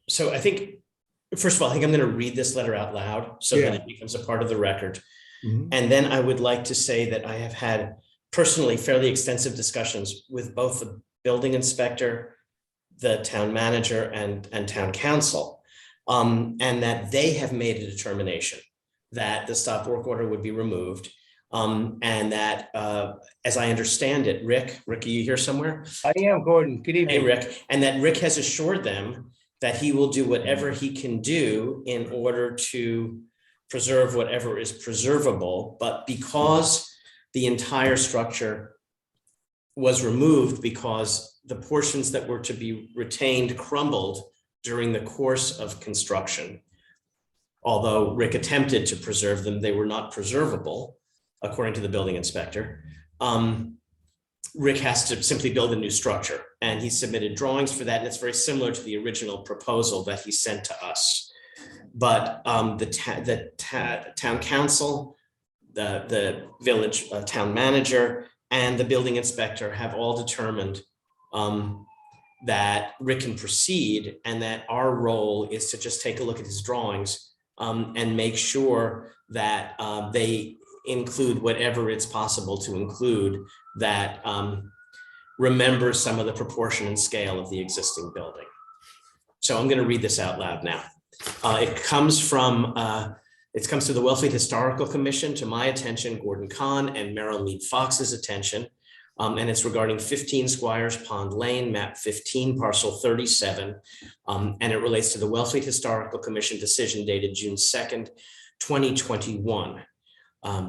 So I think, first of all, I think I'm going to read this letter out loud so that Yeah. it becomes a part of the record. Mhm. And then I would like to say that I have had personally fairly extensive discussions with both the building inspector, the town manager, and town council, and that they have made a determination that the stop work order would be removed. And that, as I understand it, Rick, are you here somewhere? I am, Gordon. Good Hey, evening. Rick, and that Rick has assured them that he will do whatever he can do in order to preserve whatever is preservable, but because the entire structure was removed because the portions that were to be retained crumbled during the course of construction. Although Rick attempted to preserve them, they were not preservable, according to the building inspector. Rick has to simply build a new structure, and he submitted drawings for that, and it's very similar to the original proposal that he sent to us. But the town council, the village town manager, and the building inspector have all determined that Rick can proceed, and that our role is to just take a look at his drawings and make sure that they include whatever it's possible to include that remembers some of the proportion and scale of the existing building. So I'm going to read this out loud now. It comes to the Wellfleet Historical Commission, to my attention, Gordon Kahn and Merrill Mead Fox's attention. And it's regarding 15 Squires Pond Lane, map 15, parcel 37. And it relates to the Wellfleet Historical Commission decision dated June 2nd, 2021.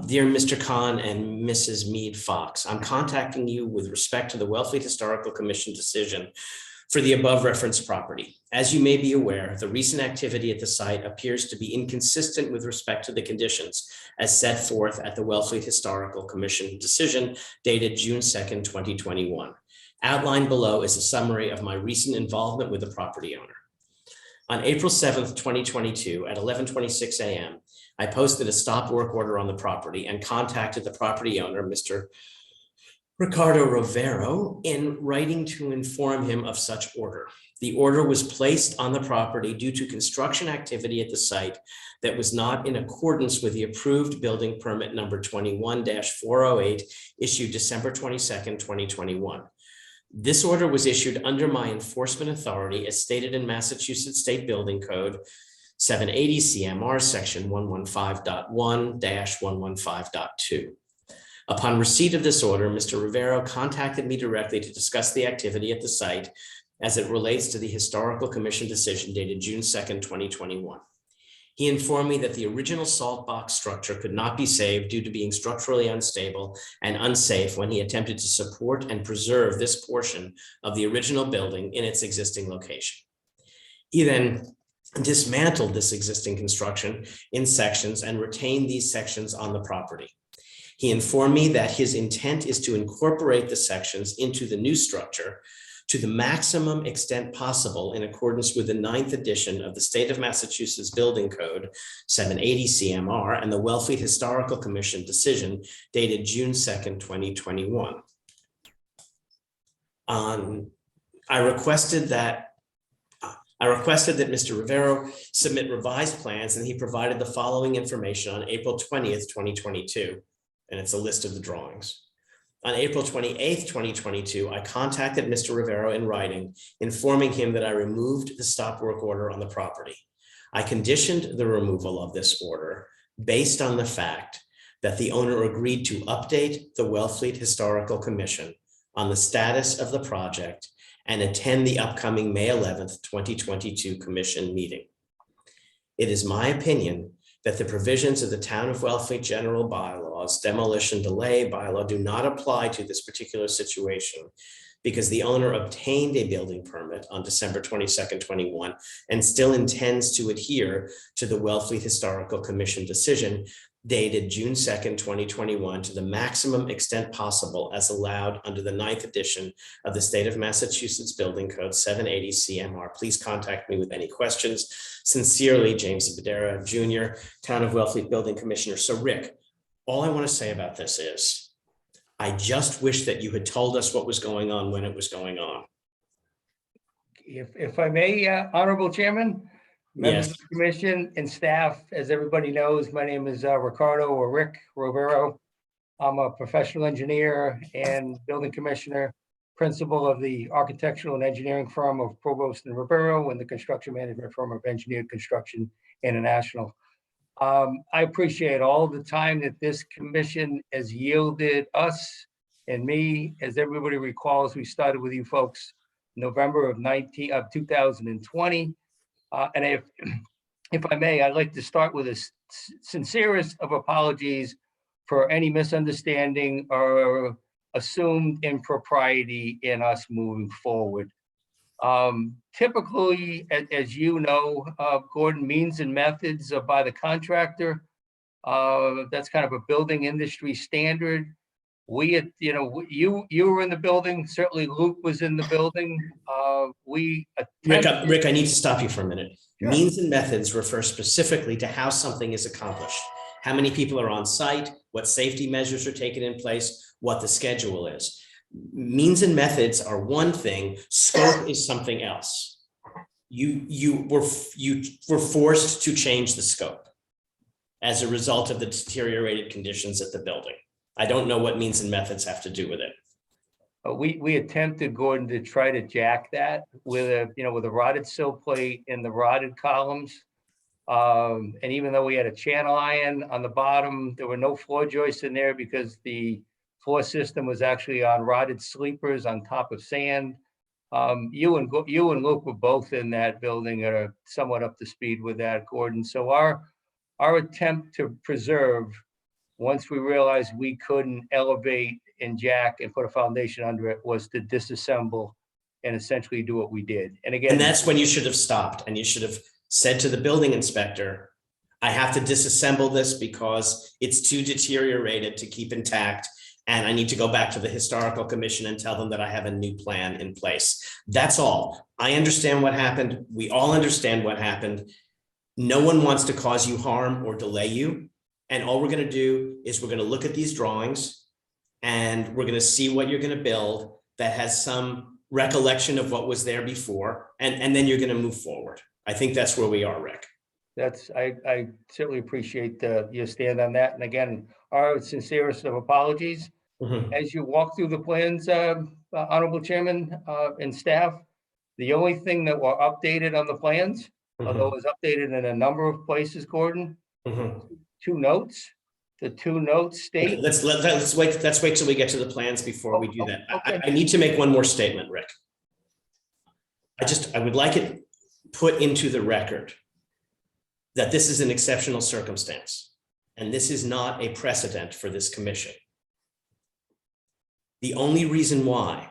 Dear Mr. Kahn and Mrs. Mead Fox, I'm contacting you with respect to the Wellfleet Historical Commission decision for the above referenced property. As you may be aware, the recent activity at the site appears to be inconsistent with respect to the conditions as set forth at the Wellfleet Historical Commission decision dated June 2nd, 2021. Outlined below is a summary of my recent involvement with the property owner. On April 7th, 2022 at 11:26 a.m., I posted a stop work order on the property and contacted the property owner, Mr. Ricardo Rivero, in writing to inform him of such order. The order was placed on the property due to construction activity at the site that was not in accordance with the approved building permit number 21-408 issued December 22nd, 2021. This order was issued under my enforcement authority as stated in Massachusetts State Building Code 780 CMR section 115.1-115.2. Upon receipt of this order, Mr. Rivero contacted me directly to discuss the activity at the site as it relates to the Historical Commission decision dated June 2nd, 2021. He informed me that the original salt box structure could not be saved due to being structurally unstable and unsafe when he attempted to support and preserve this portion of the original building in its existing location. He then dismantled this existing construction in sections and retained these sections on the property. He informed me that his intent is to incorporate the sections into the new structure to the maximum extent possible in accordance with the 9th edition of the State of Massachusetts Building Code 780 CMR and the Wellfleet Historical Commission decision dated June 2nd, 2021. I requested that Mr. Rivero submit revised plans, and he provided the following information on April 20th, 2022. And it's a list of the drawings. On April 28th, 2022, I contacted Mr. Rivero in writing, informing him that I removed the stop work order on the property. I conditioned the removal of this order based on the fact that the owner agreed to update the Wellfleet Historical Commission on the status of the project and attend the upcoming May 11th, 2022 commission meeting. It is my opinion that the provisions of the Town of Wellfleet general bylaws, demolition delay bylaw, do not apply to this particular situation because the owner obtained a building permit on December 22nd, 21, and still intends to adhere to the Wellfleet Historical Commission decision dated June 2nd, 2021 to the maximum extent possible as allowed under the 9th edition of the State of Massachusetts Building Code 780 CMR. Please contact me with any questions. Sincerely, James Badera Jr., Town of Wellfleet Building Commissioner. So Rick, all I want to say about this is, I just wish that you had told us what was going on when it was going on. If I may, Honorable Chairman, members of the commission and staff, as everybody knows, my name is Ricardo or Rick Rovero. I'm a professional engineer and building commissioner, principal of the architectural and engineering firm of Provost and Rivero and the construction management firm of Engineered Construction International. I appreciate all the time that this commission has yielded us and me. As everybody recalls, we started with you folks November of 2020. And if I may, I'd like to start with a sincerest of apologies for any misunderstanding or assumed impropriety in us moving forward. Typically, as you know, Gordon, means and methods are by the contractor. That's kind of a building industry standard. We had, you were in the building. Certainly, Luke was in the building. Rick, I need to stop you for a minute. Sure. Means and methods refer specifically to how something is accomplished. How many people are on site, what safety measures are taken in place, what the schedule is. Means and methods are one thing, scope is something else. You were forced to change the scope as a result of the deteriorated conditions at the building. I don't know what means and methods have to do with it. We attempted, Gordon, to try to jack that with a rotted sill plate and the rotted columns. And even though we had a channel iron on the bottom, there were no floor joists in there because the floor system was actually on rotted sleepers on top of sand. You and Luke were both in that building and are somewhat up to speed with that, Gordon. So our attempt to preserve, once we realized we couldn't elevate and jack and put a foundation under it, was to disassemble and essentially do what we did. And again, and that's when you should have stopped and you should have said to the building inspector, I have to disassemble this because it's too deteriorated to keep intact. And I need to go back to the historical commission and tell them that I have a new plan in place. That's all. I understand what happened. We all understand what happened. No one wants to cause you harm or delay you. And all we're going to do is we're going to look at these drawings and we're going to see what you're going to build that has some recollection of what was there before. And then you're going to move forward. I think that's where we are, Rick. I certainly appreciate your stand on that. And again, our sincerest of apologies. Mm-hmm. As you walk through the plans, Honorable Chairman and staff, the only thing that were updated on the plans, although it was updated in a number of places, Gordon, two notes. The two notes state. Okay, let's wait till we get to the plans before we do that. Okay. I need to make one more statement, Rick. I would like it put into the record that this is an exceptional circumstance and this is not a precedent for this commission. The only reason why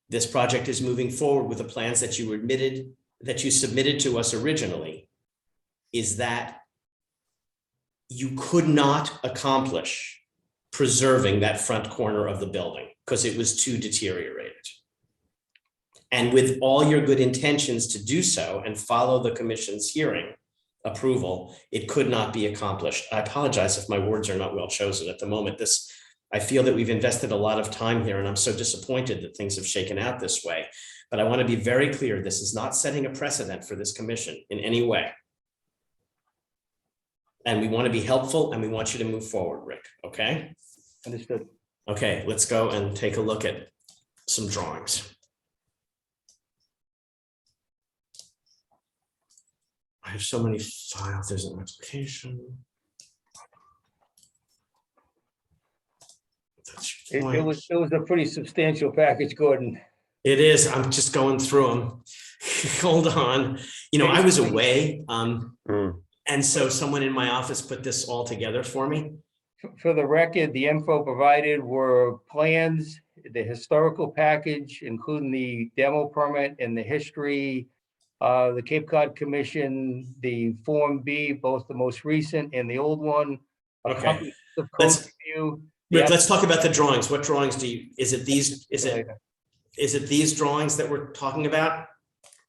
this project is moving forward with the plans that you submitted to us originally is that you could not accomplish preserving that front corner of the building because it was too deteriorated. And with all your good intentions to do so and follow the commission's hearing approval, it could not be accomplished. I apologize if my words are not well chosen at the moment. I feel that we've invested a lot of time here and I'm so disappointed that things have shaken out this way. But I want to be very clear, this is not setting a precedent for this commission in any way. And we want to be helpful and we want you to move forward, Rick, okay? Understood. Okay, let's go and take a look at some drawings. I have so many files. There's an application. It was a pretty substantial package, Gordon. It is. I'm just going through them. Hold on. You know, I was away. And so someone in my office put this all together for me. For the record, the info provided were plans, the historical package, including the demo permit and the history, the Cape Cod Commission, the Form B, both the most recent and the old one. A Okay. comprehensive code review. Rick, let's talk about the drawings. What drawings do you, is it these drawings that we're talking about?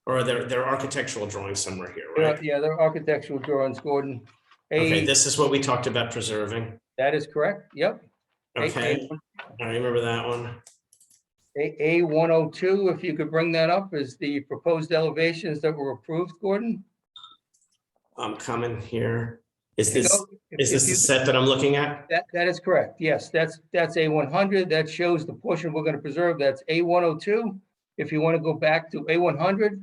Or are there architectural drawings somewhere here, right? Yeah, they're architectural drawings, Gordon. Okay, this is what we talked about preserving. That is correct. Yep. Okay, I remember that one. A102, if you could bring that up, is the proposed elevations that were approved, Gordon. I'm coming here. Is this the set that I'm looking at? That is correct. Yes, that's A100. That shows the portion we're going to preserve. That's A102. If you want to go back to A100,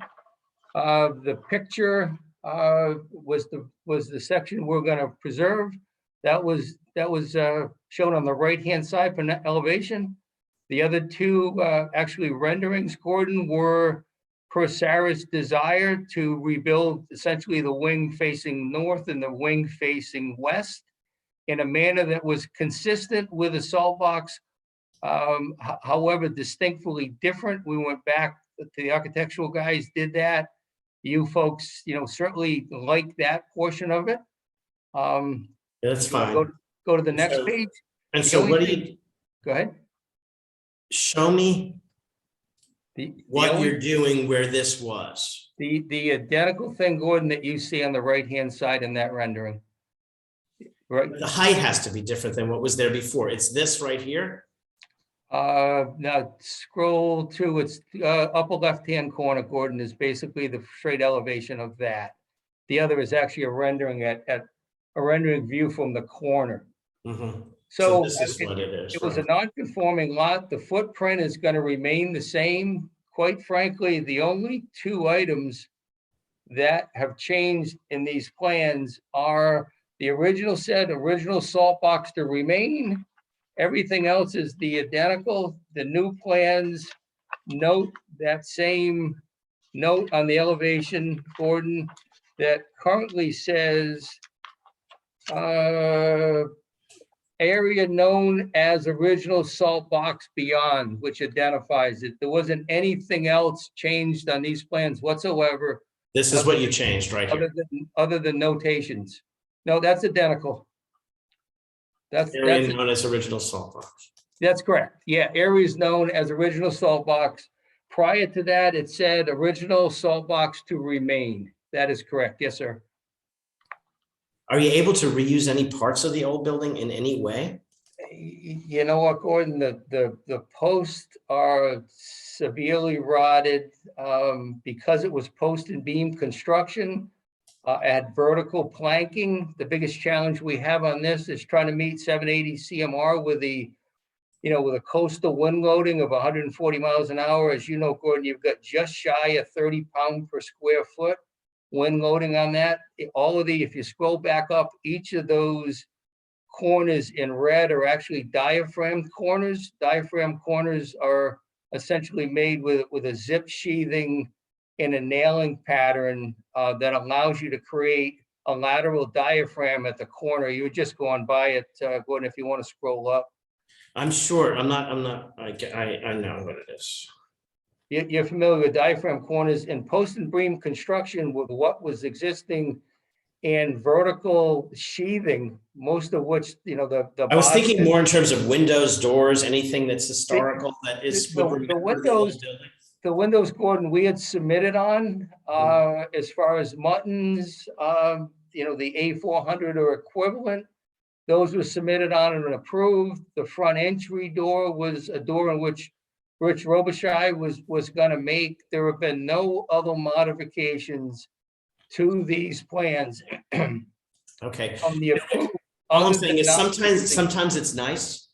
the picture was the section we're going to preserve. That was shown on the right-hand side for net elevation. The other two actually renderings, Gordon, were per Sarah's desire to rebuild essentially the wing facing north and the wing facing west in a manner that was consistent with the salt box. However, distinctly different. We went back to the architectural guys, did that. You folks, certainly like that portion of it. That's fine. Go to the next page. And so what do you? Go ahead. Show me what you're doing where this was. The identical thing, Gordon, that you see on the right-hand side in that rendering. Right. The height has to be different than what was there before. It's this right here. Now scroll to its upper left-hand corner, Gordon, is basically the straight elevation of that. The other is actually a rendering at a rendering view from the corner. So this is what it is. It was a non-conforming lot. The footprint is going to remain the same. Quite frankly, the only two items that have changed in these plans are the original salt box to remain. Everything else is the identical. The new plans note that same note on the elevation, Gordon, that currently says area known as original salt box beyond, which identifies it. There wasn't anything else changed on these plans whatsoever. This is what you changed right here. Other than notations. No, that's identical. That's known as original salt box. That's correct. Yeah, area is known as original salt box. Prior to that, it said original salt box to remain. That is correct. Yes, sir. Are you able to reuse any parts of the old building in any way? You know what, Gordon, the posts are severely rotted because it was post and beam construction. At vertical planking, the biggest challenge we have on this is trying to meet 780 CMR with with a coastal wind loading of 140 miles an hour. As you know, Gordon, you've got just shy of 30 pounds per square foot wind loading on that. If you scroll back up, each of those corners in red are actually diaphragm corners. Diaphragm corners are essentially made with a zip sheathing in a nailing pattern that allows you to create a lateral diaphragm at the corner. You would just go on by it, Gordon, if you want to scroll up. I'm sure. I know what it is. You're familiar with diaphragm corners in post and beam construction with what was existing in vertical sheathing, most of which, I was thinking more in terms of windows, doors, anything that's historical that is the windows, Gordon, we had submitted on as far as Muttons, the A400 or equivalent. Those were submitted on and approved. The front entry door was a door in which Rich Robichai was going to make. There have been no other modifications to these plans. Okay. All I'm saying is sometimes it's nice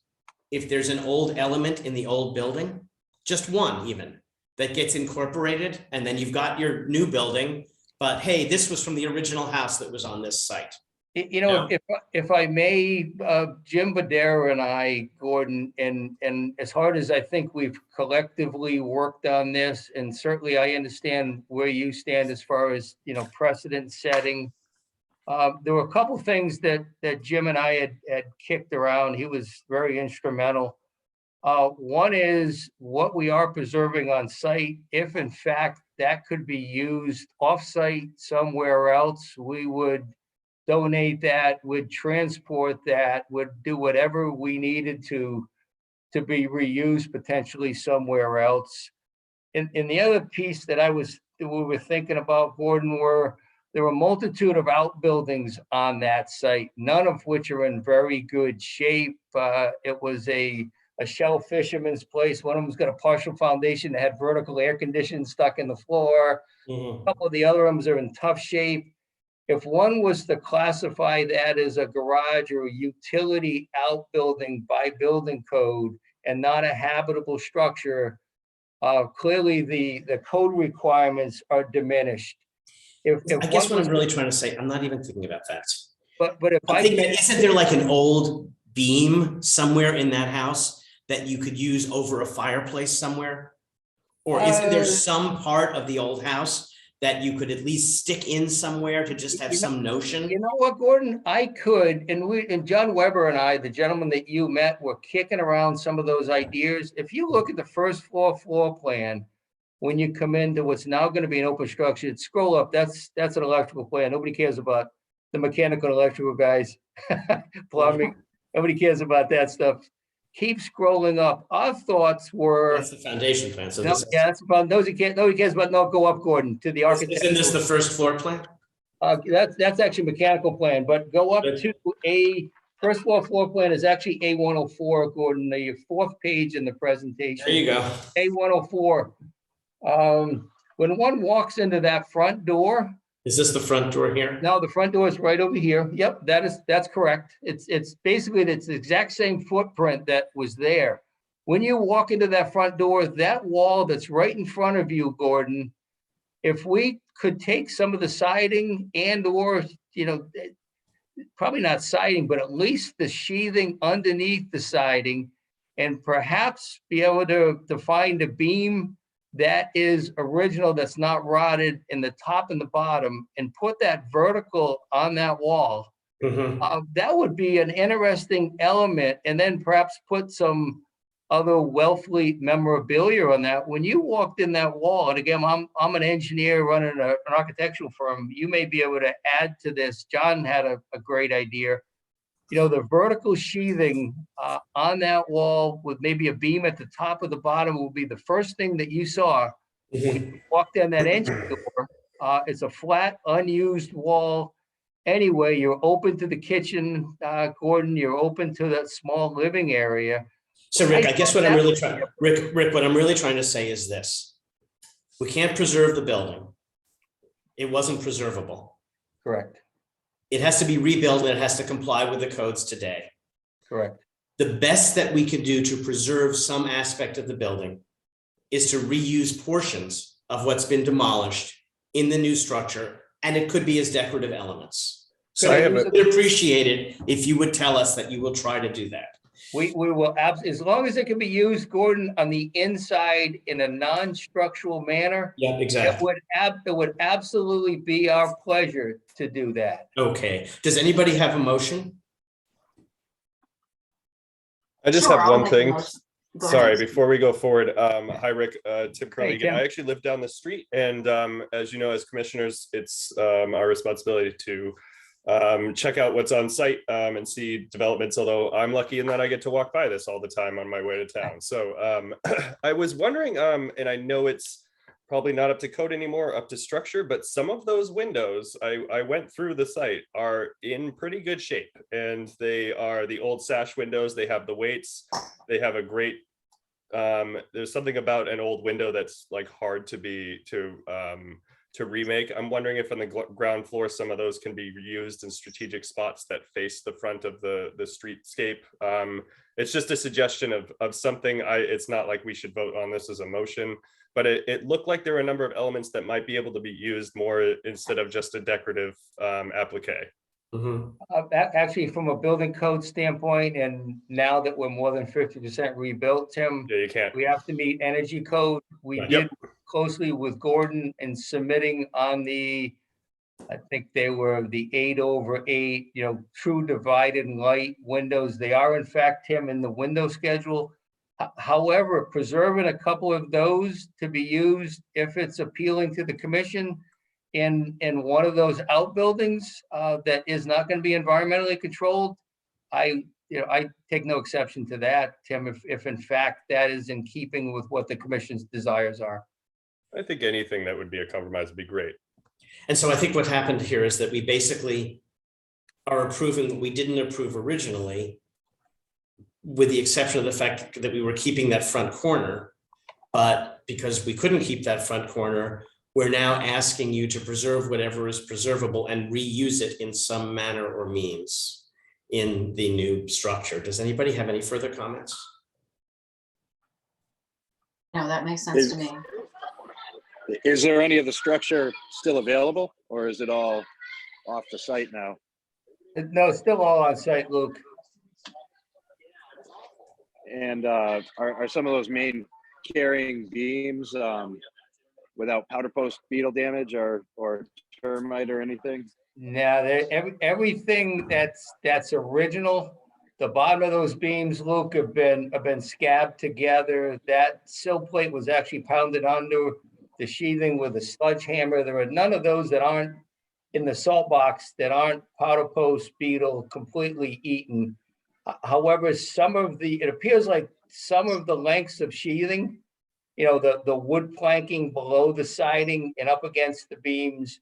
if there's an old element in the old building, just one even, that gets incorporated, and then you've got your new building, but hey, this was from the original house that was on this site. You know, No. if I may, Jim Badera and I, Gordon, and as hard as I think we've collectively worked on this, and certainly I understand where you stand as far as, you know, precedent setting. There were a couple things that Jim and I had kicked around. He was very instrumental. One is what we are preserving on site. If in fact that could be used off-site somewhere else, we would donate that, would transport that, would do whatever we needed to be reused potentially somewhere else. And the other piece that we were thinking about, Gordon, there were a multitude of outbuildings on that site, none of which are in very good shape. It was a shell fisherman's place. One of them's got a partial foundation that had vertical air conditioning stuck in the floor. A couple of the other ones are in tough shape. If one was to classify that as a garage or a utility outbuilding by building code and not a habitable structure, clearly the code requirements are diminished. I guess what I'm really trying to say, I'm not even thinking about that. But if I think that isn't there like an old beam somewhere in that house that you could use over a fireplace somewhere? Or isn't there some part of the old house that you could at least stick in somewhere to just have some notion? You know what, Gordon? I could, and John Weber and I, the gentleman that you met, were kicking around some of those ideas. If you look at the first floor plan, when you come into what's now going to be an open structure, scroll up, that's an electrical plan. Nobody cares about the mechanical and electrical guys, plumbing. Nobody cares about that stuff. Keep scrolling up. Our thoughts were. That's the foundation plan. So No, yeah, that's about those. Nobody cares about. No, go up, Gordon, to the architect. Isn't this the first floor plan? That's actually mechanical plan, but go up to a first floor plan is actually A104, Gordon, the fourth page in the presentation. There you go. A104. When one walks into that front door. Is this the front door here? No, the front door is right over here. Yep, that's correct. It's basically, it's the exact same footprint that was there. When you walk into that front door, that wall that's right in front of you, Gordon, if we could take some of the siding and or, you know, probably not siding, but at least the sheathing underneath the siding, and perhaps be able to find a beam that is original, that's not rotted in the top and the bottom, and put that vertical on that wall. That would be an interesting element. And then perhaps put some other Wellfleet memorabilia on that. When you walked in that wall, and again, I'm an engineer running an architectural firm, you may be able to add to this. John had a great idea. You know, the vertical sheathing on that wall with maybe a beam at the top of the bottom will be the first thing that you saw when you walked in that entry door. It's a flat, unused wall. Anyway, you're open to the kitchen, Gordon. You're open to that small living area. So Rick, I guess what I'm really trying, Rick, what I'm really trying to say is this: we can't preserve the building. It wasn't preservable. Correct. It has to be rebuilt and it has to comply with the codes today. Correct. The best that we can do to preserve some aspect of the building is to reuse portions of what's been demolished in the new structure, and it could be as decorative elements. So I would appreciate it if you would tell us that you will try to do that. We will, as long as it can be used, Gordon, on the inside in a non-structural manner. Yeah, exactly. It would absolutely be our pleasure to do that. Okay. Does anybody have a motion? I just Sure, have I'll one make thing. a motion. Go Sorry, ahead. before we go forward, hi Rick, Tim Curley. Tim. I actually live down the street, and as you know, as commissioners, it's our responsibility to check out what's on site and see developments, although I'm lucky in that I get to walk by this all the time on my way to town. So I was wondering, and I know it's probably not up to code anymore, up to structure, but some of those windows, I went through the site, are in pretty good shape, and they are the old sash windows. They have the weights. They have a great, there's something about an old window that's like hard to remake. I'm wondering if on the ground floor, some of those can be reused in strategic spots that face the front of the streetscape. It's just a suggestion of something. It's not like we should vote on this as a motion, but it looked like there were a number of elements that might be able to be used more instead of just a decorative applique. Mhm. Actually, from a building code standpoint, and now that we're more than 50% rebuilt, Tim, Yeah, you can't. we have to meet energy code. We Right. did closely with Gordon in submitting on the, I think they were the 8/8, true divided and light windows. They are in fact, Tim, in the window schedule. However, preserving a couple of those to be used if it's appealing to the commission in one of those outbuildings that is not going to be environmentally controlled, I take no exception to that, Tim, if in fact that is in keeping with what the commission's desires are. I think anything that would be a compromise would be great. And so I think what happened here is that we basically are approving what we didn't approve originally, with the exception of the fact that we were keeping that front corner. But because we couldn't keep that front corner, we're now asking you to preserve whatever is preservable and reuse it in some manner or means in the new structure. Does anybody have any further comments? No, that makes sense to me. Is there any of the structure still available, or is it all off the site now? No, it's still all on site, Luke. And are some of those main carrying beams without powder post beetle damage or termite or anything? Now, everything that's original, the bottom of those beams, Luke, have been scabbed together. That sill plate was actually pounded under the sheathing with a sledgehammer. There are none of those that aren't in the salt box that aren't powder post beetle completely eaten. However, it appears like some of the lengths of sheathing, the wood planking below the siding and up against the beams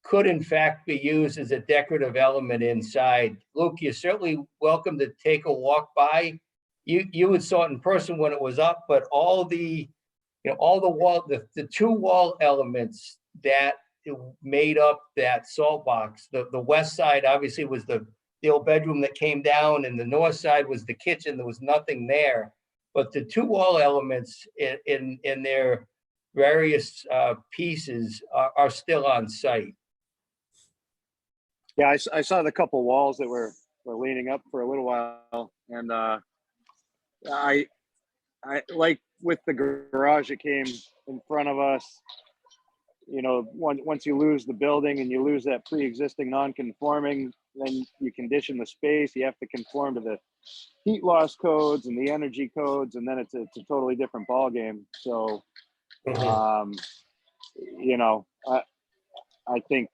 could in fact be used as a decorative element inside. Luke, you're certainly welcome to take a walk by. You would saw it in person when it was up, but all the wall, the two wall elements that made up that salt box, the west side obviously was the old bedroom that came down, and the north side was the kitchen. There was nothing there, but the two wall elements in their various pieces are still on site. Yeah, I saw the couple walls that were leaning up for a little while, and I like with the garage that came in front of us. Once you lose the building and you lose that pre-existing non-conforming, then you condition the space. You have to conform to the heat loss codes and the energy codes, and then it's a totally different ballgame. So, I think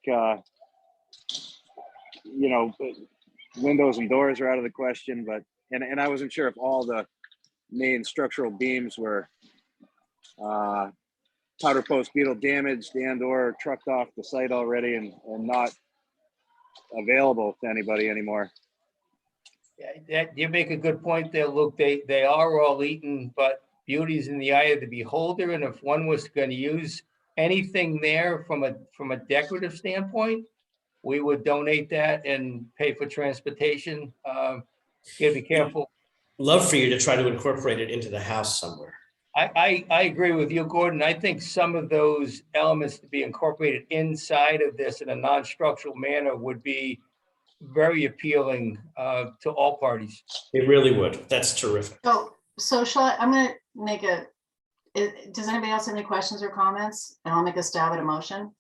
windows and doors are out of the question, but and I wasn't sure if all the main structural beams were powder post beetle damaged and or trucked off the site already and not available to anybody anymore. Yeah, you make a good point there, Luke. They are all eaten, but beauty's in the eye of the beholder. And if one was going to use anything there from a decorative standpoint, we would donate that and pay for transportation. You gotta be careful. Love for you to try to incorporate it into the house somewhere. I agree with you, Gordon. I think some of those elements to be incorporated inside of this in a non-structural manner would be very appealing to all parties. It really would. That's terrific. So I'm going to make does anybody else have any questions or comments? And I'll make a stab at a motion.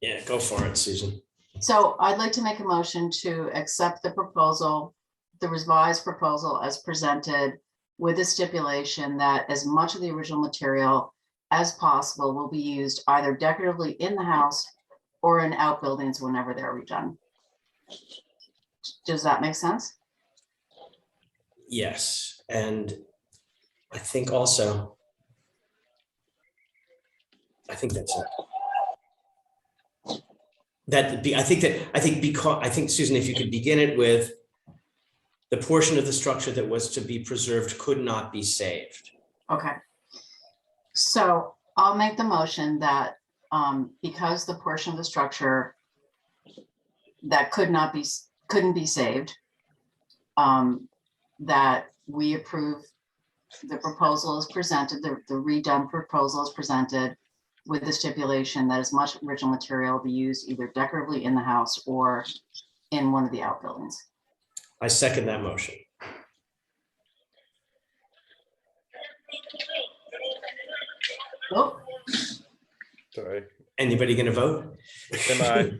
Yeah, go for it, Susan. So I'd like to make a motion to accept the proposal, the revised proposal as presented, with the stipulation that as much of the original material as possible will be used either decoratively in the house or in outbuildings whenever they're redone. Does that make sense? Yes, and I think also, I think that's it. I think Susan, if you could begin it with the portion of the structure that was to be preserved could not be saved. Okay. So I'll make the motion that because the portion of the structure that couldn't be saved, that we approve the proposal as presented, the redone proposal as presented, with the stipulation that as much original material be used either decoratively in the house or in one of the outbuildings. I second that motion. Oh, Sorry. Anybody gonna vote? Am I?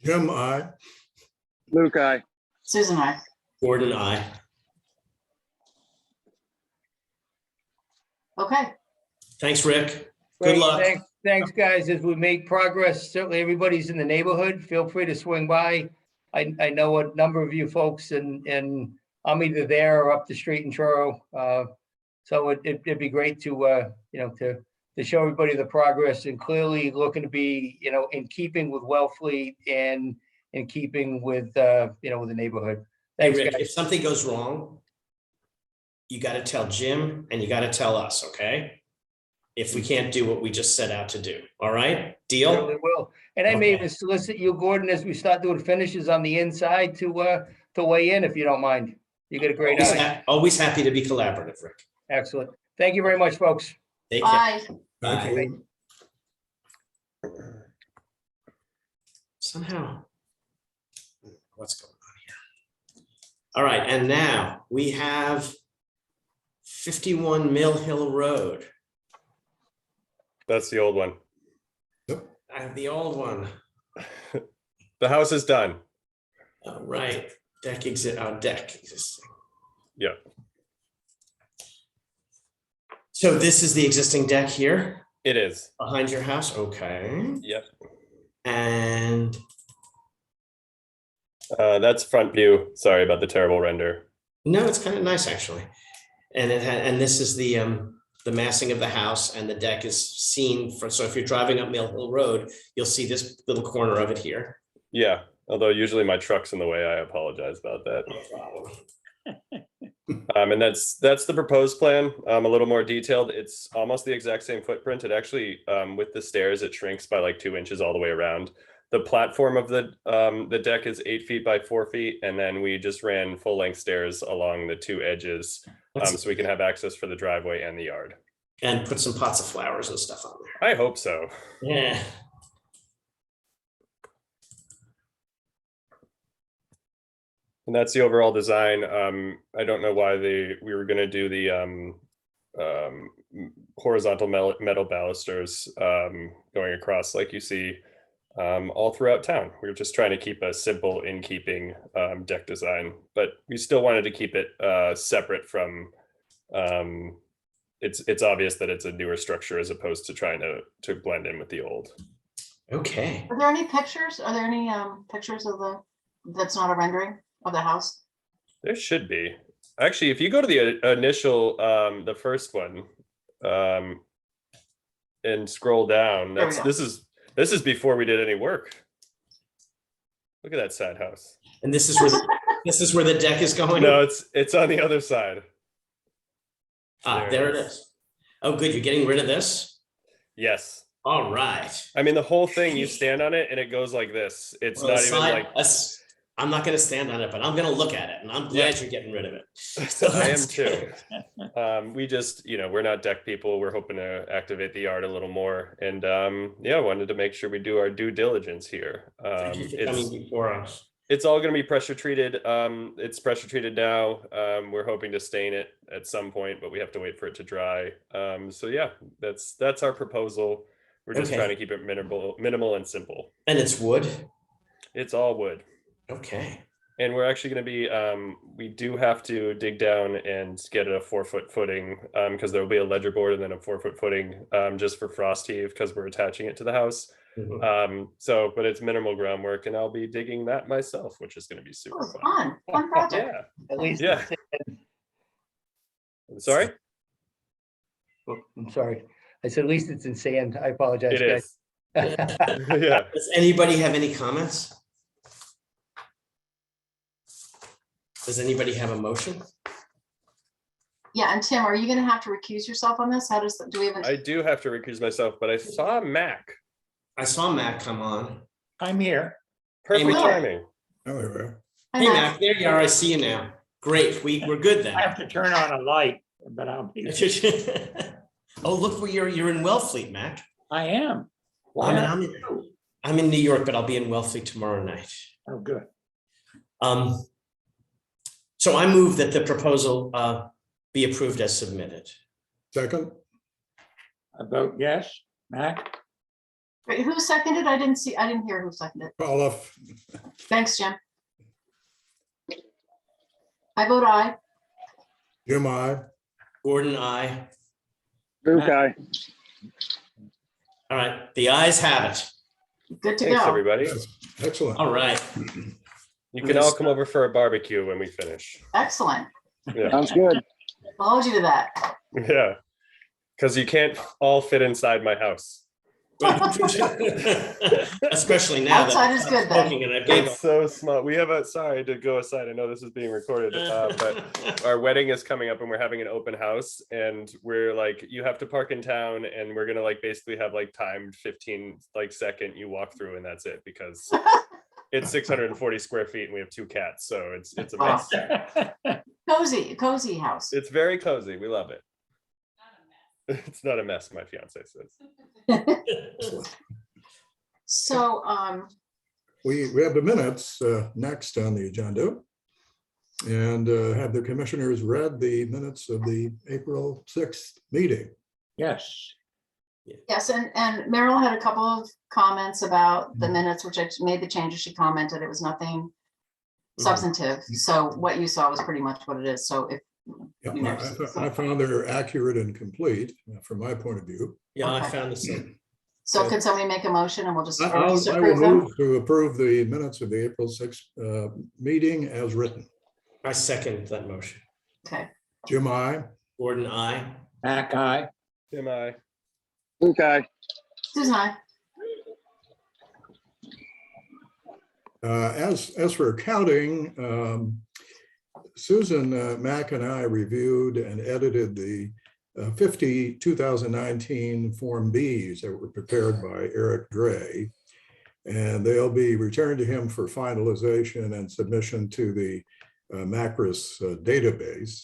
Jim, I. Luke, I. Susan, I. Gordon, aye. Okay, Thanks, Rick. Good Great, luck. Thanks, guys. As we make progress, certainly everybody's in the neighborhood. Feel free to swing by. I know a number of you folks and I'm either there or up the street in Truro. So it'd be great to, to show everybody the progress and clearly looking to be, in keeping with Wellfleet and in keeping with, with the neighborhood. Hey, Thanks, Rick, guys. if something goes wrong, you gotta tell Jim and you gotta tell us, okay? If we can't do what we just set out to do, all right? Deal? Certainly will. And I may Okay. even solicit you, Gordon, as we start doing finishes on the inside to weigh in if you don't mind. You get a great eye. Always happy to be collaborative, Rick. Excellent. Thank you very much, folks. Take care. bye. Thank Bye. you. Somehow, what's going on here? All right, and now we have 51 Mill Hill Road. That's the old one. I have the old one. The house is done. All right, deck existing. Yeah. So this is the existing deck here It is. behind your house, okay? Yep. And That's front view. Sorry about the terrible render. no, it's kind of nice actually. And and this is the massing of the house, and the deck is seen for, so if you're driving up Mill Hill Road, you'll see this little corner of it here. Yeah. Although usually my truck's in the way, I apologize about that. No problem. And that's the proposed plan, a little more detailed. It's almost the exact same footprint. It actually, with the stairs, it shrinks by like 2 inches all the way around. The platform of the deck is 8 feet by 4 feet, and then we just ran full length stairs along the two edges, so we can have access for the driveway and the yard. And put some pots of flowers and stuff on there. I hope so. Yeah. And that's the overall design. I don't know why we were going to do the horizontal metal balusters going across, like you see all throughout town. We were just trying to keep a simple in keeping deck design, but we still wanted to keep it separate from. It's obvious that it's a newer structure as opposed to trying to blend in with the old. Okay. Are there any pictures? Are there any pictures of that's not a rendering of the house? There should be. Actually, if you go to the initial, the first one, and scroll down, There we go. this is before we did any work. Look at that sad house. And this is where this is where the deck is going. No, it's on the other side. There it is. Oh, good. You're getting rid of this. Yes. All right. I mean, the whole thing, you stand on it and it goes like this. It's Well, not even like. I'm not going to stand on it, but I'm going to look at it, and I'm glad you're getting rid of it. So I am that's too. good. We just, we're not deck people. We're hoping to activate the yard a little more, and wanted to make sure we do our due diligence here. Thank you for coming before us. It's all going to be pressure treated. It's pressure treated now. We're hoping to stain it at some point, but we have to wait for it to dry. So yeah, that's our proposal. We're just Okay. trying to keep it minimal and simple. And it's wood. It's all wood. Okay. And we're actually going to be, we do have to dig down and get a 4-foot footing because there will be a ledger board and then a 4-foot footing just for frost heave because we're attaching it to the house. Mhm. But it's minimal groundwork and I'll be digging that myself, which is going to be super Oh, fun. fun project. Yeah. At least, Yeah. Sorry? I'm sorry. I said, at least it's in sand. I apologize, It is. guys. Yeah. Does anybody have any comments? Does anybody have a motion? Yeah, and Tim, are you gonna have to recuse yourself on this? How does, do we have? I do have to recuse myself, but I saw Mac. I saw Mac come on. I'm here. Perfect Mac. timing. Oh, there we are. Hey, Mac, there you are. I see you now. Great. We're good then. I have to turn on a light, but I'll be, Oh, look where you're in Wellfleet, Mac. I am. I'm in New York, but I'll be in Wellfleet tomorrow night. Oh, good. So I move that the proposal be approved as submitted. Second, I vote yes. Mac? Wait, who seconded? I didn't hear who seconded. Paula, Thanks, Jim. I vote aye. Jim, I. Gordon, aye. Luke, aye. All right, the ayes have it. Good to Thanks, go. everybody. Yes, excellent. All right. You can all come over for a barbecue when we finish. Excellent. Yeah, Sounds good. I'll hold you to that. yeah. Because you can't all fit inside my house. Especially now. that Outside is good then. smoking and I gave It's so small. We have sorry to go aside. I know this is being recorded, but our wedding is coming up and we're having an open house and we're like, you have to park in town and we're gonna like basically have like timed 15 like second you walk through and that's it because it's 640 square feet and we have 2 cats. So it's a mess. Cozy house. It's very cozy. We love it. It's not a mess, my fiance says. So, We have the minutes next on the agenda. And have the commissioners read the minutes of the April 6th meeting? Yes. yes, and Meryl had a couple of comments about the minutes, which I made the changes. She commented it was nothing substantive. So what you saw was pretty much what it is. So if Yeah, you know, I found they're accurate and complete from my point of view. Yeah, I Okay. found the same. so, can somebody make a motion and we'll just I approve will them? move to approve the minutes of the April 6th meeting as written. I second that motion. Okay. Jim, I. Gordon, aye. Mac, aye. Am I? Luke, aye. Susan, aye. As for accounting, Susan Mack and I reviewed and edited the 50 2019 Form Bs that were prepared by Eric Dre. And they'll be returned to him for finalization and submission to the Macris database.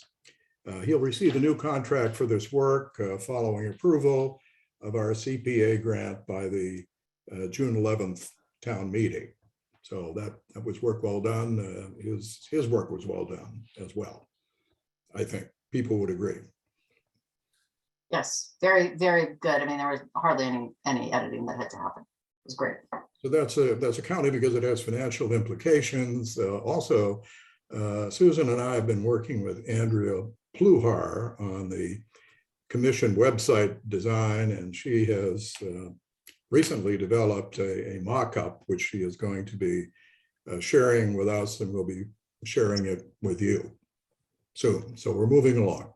He'll receive a new contract for this work following approval of our CPA grant by the June 11th town meeting. So that was work well done. His work was well done as well. I think people would agree. Yes, very, very good. I mean, there was hardly any editing that had to happen. It was great. So that's accounting because it has financial implications. Also, Susan and I have been working with Andrea Pluhar on the commission website design, and she has recently developed a mock-up, which she is going to be sharing with us, and we'll be sharing it with you soon. So we're moving along.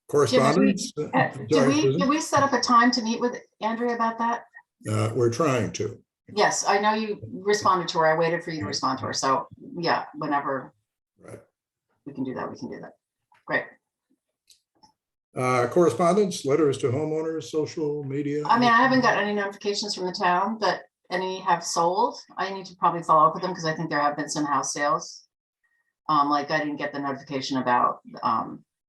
Correspondence? Did we set up a time to meet with Andrea about that? We're trying to. Yes, I know you responded to her. I waited for you to respond to her. So yeah, whenever Right. we can do that, we can do that. Great. Correspondence, letters to homeowners, social media. I mean, I haven't got any notifications from the town, but any have sold. I need to probably follow up with them because I think there have been some house sales. Like I didn't get the notification about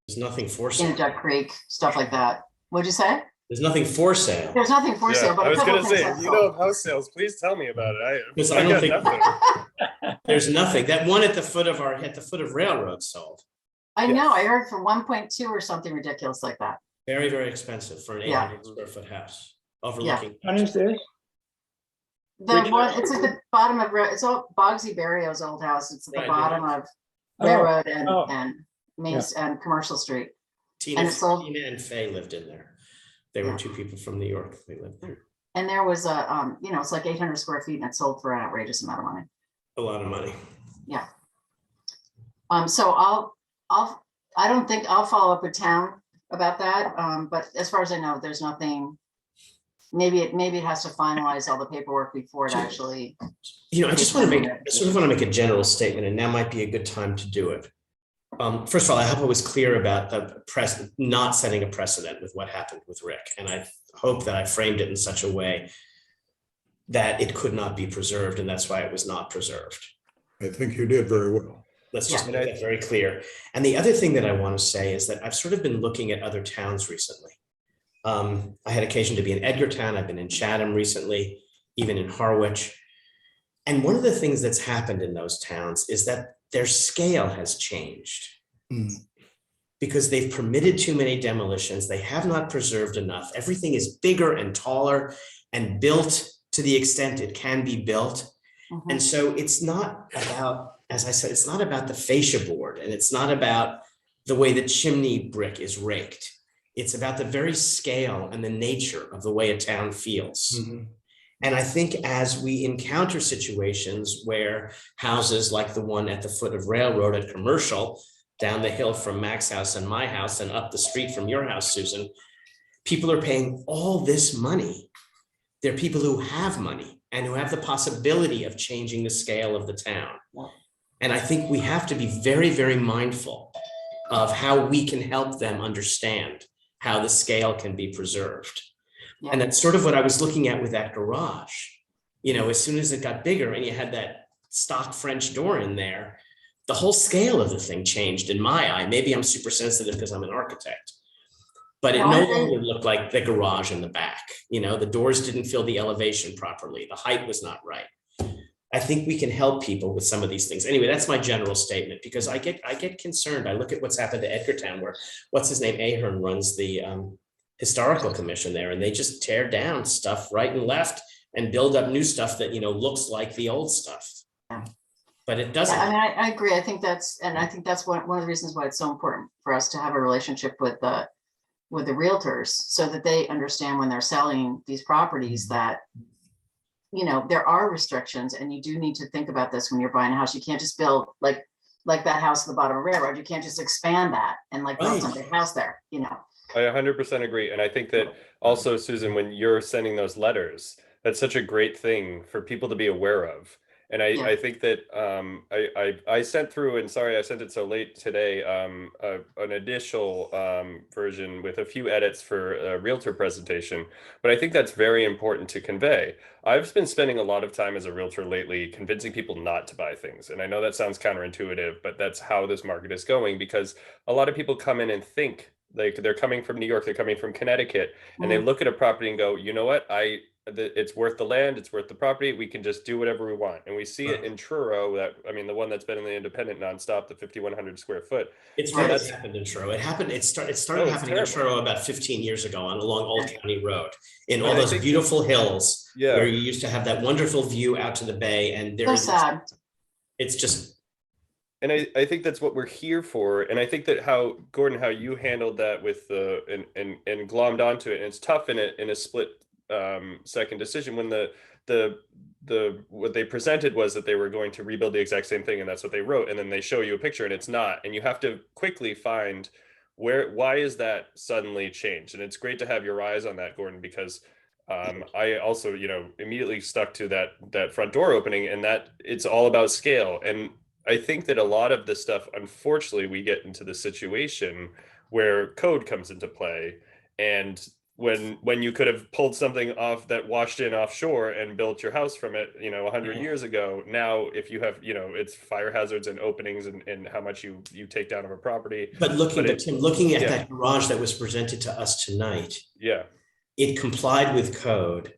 There's nothing for in sale. Duck Creek, stuff like that. What'd you say? There's nothing for sale. There's nothing for sale, but I a was couple gonna of things say, have if you know sold. of house sales, please tell me about it. Because I don't got think nothing. there's nothing. That one at the foot of Railroad sold. I know, I heard for 1.2 or something ridiculous like that. Very, very expensive for an Yeah. 800 square foot house overlooking. What is this? The one, it's at the bottom of, it's all Bogsy Barrio's old house. It's at the Right, bottom of Oh, Railroad oh. and Main and Commercial Street. Tina, And it sold- Tina and Faye lived in there. They were 2 people from New York. They lived there. And there was a, it's like 800 square feet and it sold for an outrageous amount of money. A lot of money. Yeah. So I don't think I'll follow up with town about that. But as far as I know, there's nothing. Maybe it has to finalize all the paperwork before it actually. I just want to make a general statement, and now might be a good time to do it. First of all, I hope I was clear about the not setting a precedent with what happened with Rick. And I hope that I framed it in such a way that it could not be preserved, and that's why it was not preserved. I think you did very well. Let's just make that very clear. And the other thing that I want to say is that I've sort of been looking at other towns recently. I had occasion to be in Edgartown. I've been in Chatham recently. even in Harwich. And one of the things that's happened in those towns is that their scale has changed because they've permitted too many demolitions. They have not preserved enough. Everything is bigger and taller and built to the extent it can be built. And so it's not about, as I said, it's not about the fascia board, and it's not about the way the chimney brick is raked. It's about the very scale and the nature of the way a town feels. And I think as we encounter situations where houses like the one at the foot of Railroad at Commercial, down the hill from Mac's house and my house and up the street from your house, Susan, people are paying all this money. They're people who have money and who have the possibility of changing the scale of the town. And I think we have to be very, very mindful of how we can help them understand how the scale can be preserved. And that's sort of what I was looking at with that garage. You know, as soon as it got bigger and you had that stock French door in there, the whole scale of the thing changed in my eye. Maybe I'm super sensitive because I'm an architect, but it no longer looked like the garage in the back. You know, the doors didn't fill the elevation properly. The height was not right. I think we can help people with some of these things. Anyway, that's my general statement, because I get concerned. I look at what's happened to Edgartown, where what's his name, Ahern, runs the historical commission there, and they just tear down stuff right and left and build up new stuff that, you know, looks like the old stuff. But it doesn't. I mean, I agree. I think that's one of the reasons why it's so important for us to have a relationship with the realtors, so that they understand when they're selling these properties that, you know, there are restrictions, and you do need to think about this when you're buying a house. You can't just build like that house at the bottom of Railroad. You can't just expand that and like build some big house there, you know. I 100% agree. And I think that also, Susan, when you're sending those letters, that's such a great thing for people to be aware of. And I think that I sent through, and sorry I sent it so late today, an additional version with a few edits for a realtor presentation. But I think that's very important to convey. I've been spending a lot of time as a realtor lately convincing people not to buy things. And I know that sounds counterintuitive, but that's how this market is going, because a lot of people come in and think like they're coming from New York, they're coming from Connecticut, and they look at a property and go, you know what, it's worth the land, it's worth the property, we can just do whatever we want. And we see it in Truro, that, I mean, the one that's been in the Independent nonstop, the 5,100 square foot. It's right. That's happened in Truro. It started happening in Truro about 15 years ago along Old County Road, in all those beautiful hills where you used to have that wonderful view out to the bay. And there's it's just. And I think that's what we're here for. And I think that how, Gordon, how you handled that with the, and glommed onto it, and it's tough in a split second decision when what they presented was that they were going to rebuild the exact same thing, and that's what they wrote, and then they show you a picture and it's not, and you have to quickly find why is that suddenly changed. And it's great to have your eyes on that, Gordon, because I also, you know, immediately stuck to that front door opening, and that it's all about scale. And I think that a lot of this stuff, unfortunately, we get into the situation where code comes into play, and when you could have pulled something off that washed in offshore and built your house from it, you know, 100 years ago, now if you have, you know, it's fire hazards and openings and how much you take down of a property. But Tim, looking at that garage that was presented to us tonight, it complied with code,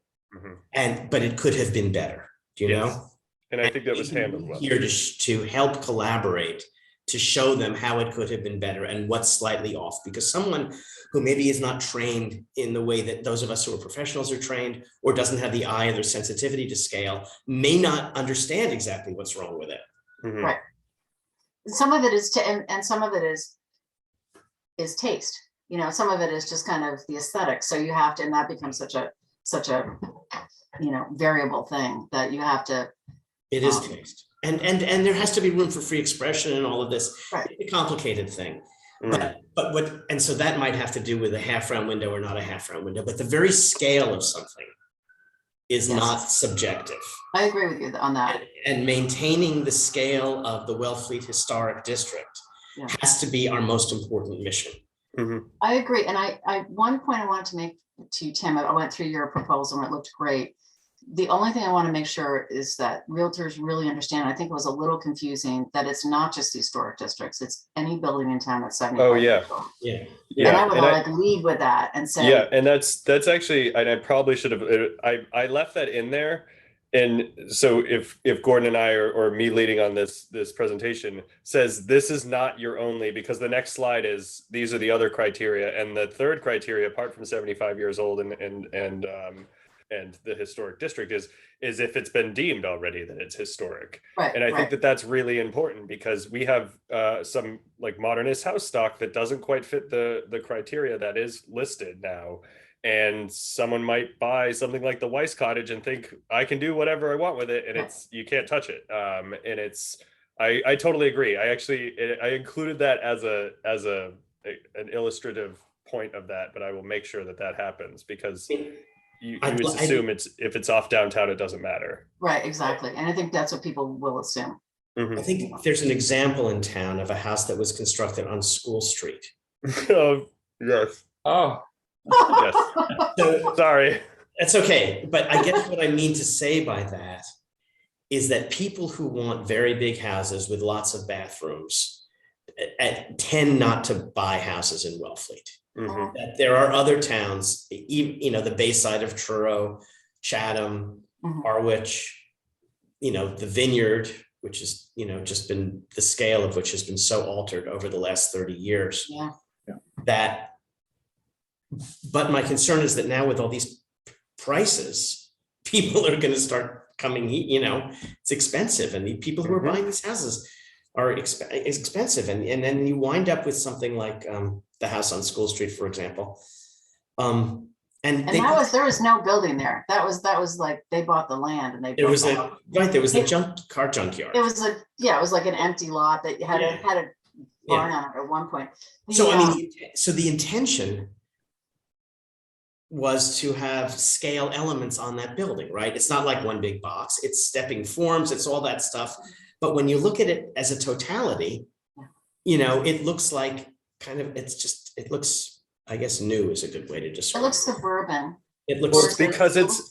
but it could have been better. Do you know? And I think that was handled well. Here to help collaborate, to show them how it could have been better and what's slightly off, because someone who maybe is not trained in the way that those of us who are professionals are trained, or doesn't have the eye or their sensitivity to scale, may not understand exactly what's wrong with it. Right. Some of it is and some of it is taste. You know, some of it is just kind of the aesthetic. So you have to, and that becomes such a you know, variable thing that you have to. It is taste. And there has to be room for free expression and all of this. It's a complicated thing. And so that might have to do with a half round window or not a half round window, but the very scale of something is not subjective. I agree with you on that. And maintaining the scale of the Wellfleet Historic District has to be our most important mission. I agree. And I one point I wanted to make to you, Tim, I went through your proposal and it looked great. the only thing I want to make sure is that realtors really understand, I think it was a little confusing, that it's not just the historic districts, it's any building in town that's 75. Oh, yeah. years old. Yeah. And Yeah, I would and like lead with that and say. yeah, and that's actually, and I probably should have, I left that in there. And so if Gordon and I or me leading on this presentation says this is not your only, because the next slide is these are the other criteria, and the third criteria apart from 75 years old and the historic district is if it's been deemed already that it's historic. Right, and I right. think that that's really important, because we have some like modernist house stock that doesn't quite fit the criteria that is listed now. And someone might buy something like the Weiss Cottage and think I can do whatever I want with it, and it's you can't touch it. And it's I totally agree. I included that as an illustrative point of that, but I will make sure that happens, because you just assume if it's off downtown, it doesn't matter. Right, exactly. And I think that's what people will assume. Mhm. I think there's an example in town of a house that was constructed on School Street. Oh, yes. Oh, Yes. So Sorry. that's okay. But I guess what I mean to say by that is that people who want very big houses with lots of bathrooms tend not to buy houses in Wellfleet. Mhm. That there are other towns, the Bayside of Truro, Chatham, Harwich, the Vineyard, which is, just been the scale of which has been so altered over the last 30 years. Yeah. But my concern is that now with all these prices, people are going to start coming, it's expensive. And the people who are buying these houses are expensive. And then you wind up with something like the house on School Street, for example. And there was no building there. That was like, they bought the land and they built there was a car junkyard. It was it was like an empty lot that had a barn on it at one point. So the intention was to have scale elements on that building, right? It's not like one big box, it's stepping forms, it's all that stuff. But when you look at it as a totality, it looks like it looks, I guess new is a good way to describe it. It looks suburban. It looks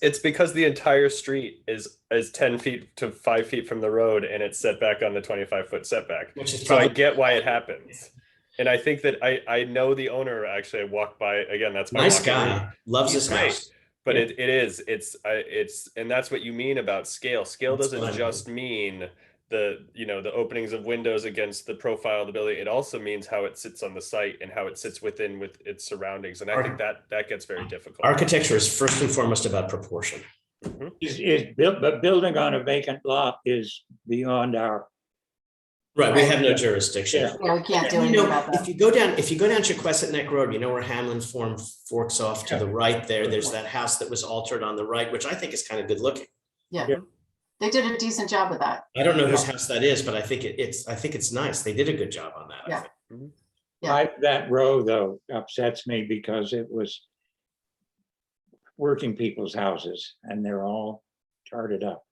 it's because the entire street is 10 feet to 5 feet from the road, and it's set back on the 25-foot setback. So I get why it happens. And I think that I know the owner. Actually, I walked by again. That's my nice guy. Loves his house. But it's and that's what you mean about scale. Scale doesn't just mean the openings of windows against the profile of the building. It also means how it sits on the site and how it sits with its surroundings. And I think that gets very difficult. Architecture is first and foremost about proportion. but building on a vacant lot is beyond our. Right, we have no jurisdiction. Yeah, we can't do anything about that. If you go down Chiquesset Neck Road, where Hamlin Farm forks off to the right there. There's that house that was altered on the right, which I think is kind of good looking. Yeah. They did a decent job with that. I don't know whose house that is, but I think it's nice. They did a good job on that. Yeah. I think. Yeah. That row though upsets me because it was working people's houses and they're all tarted up.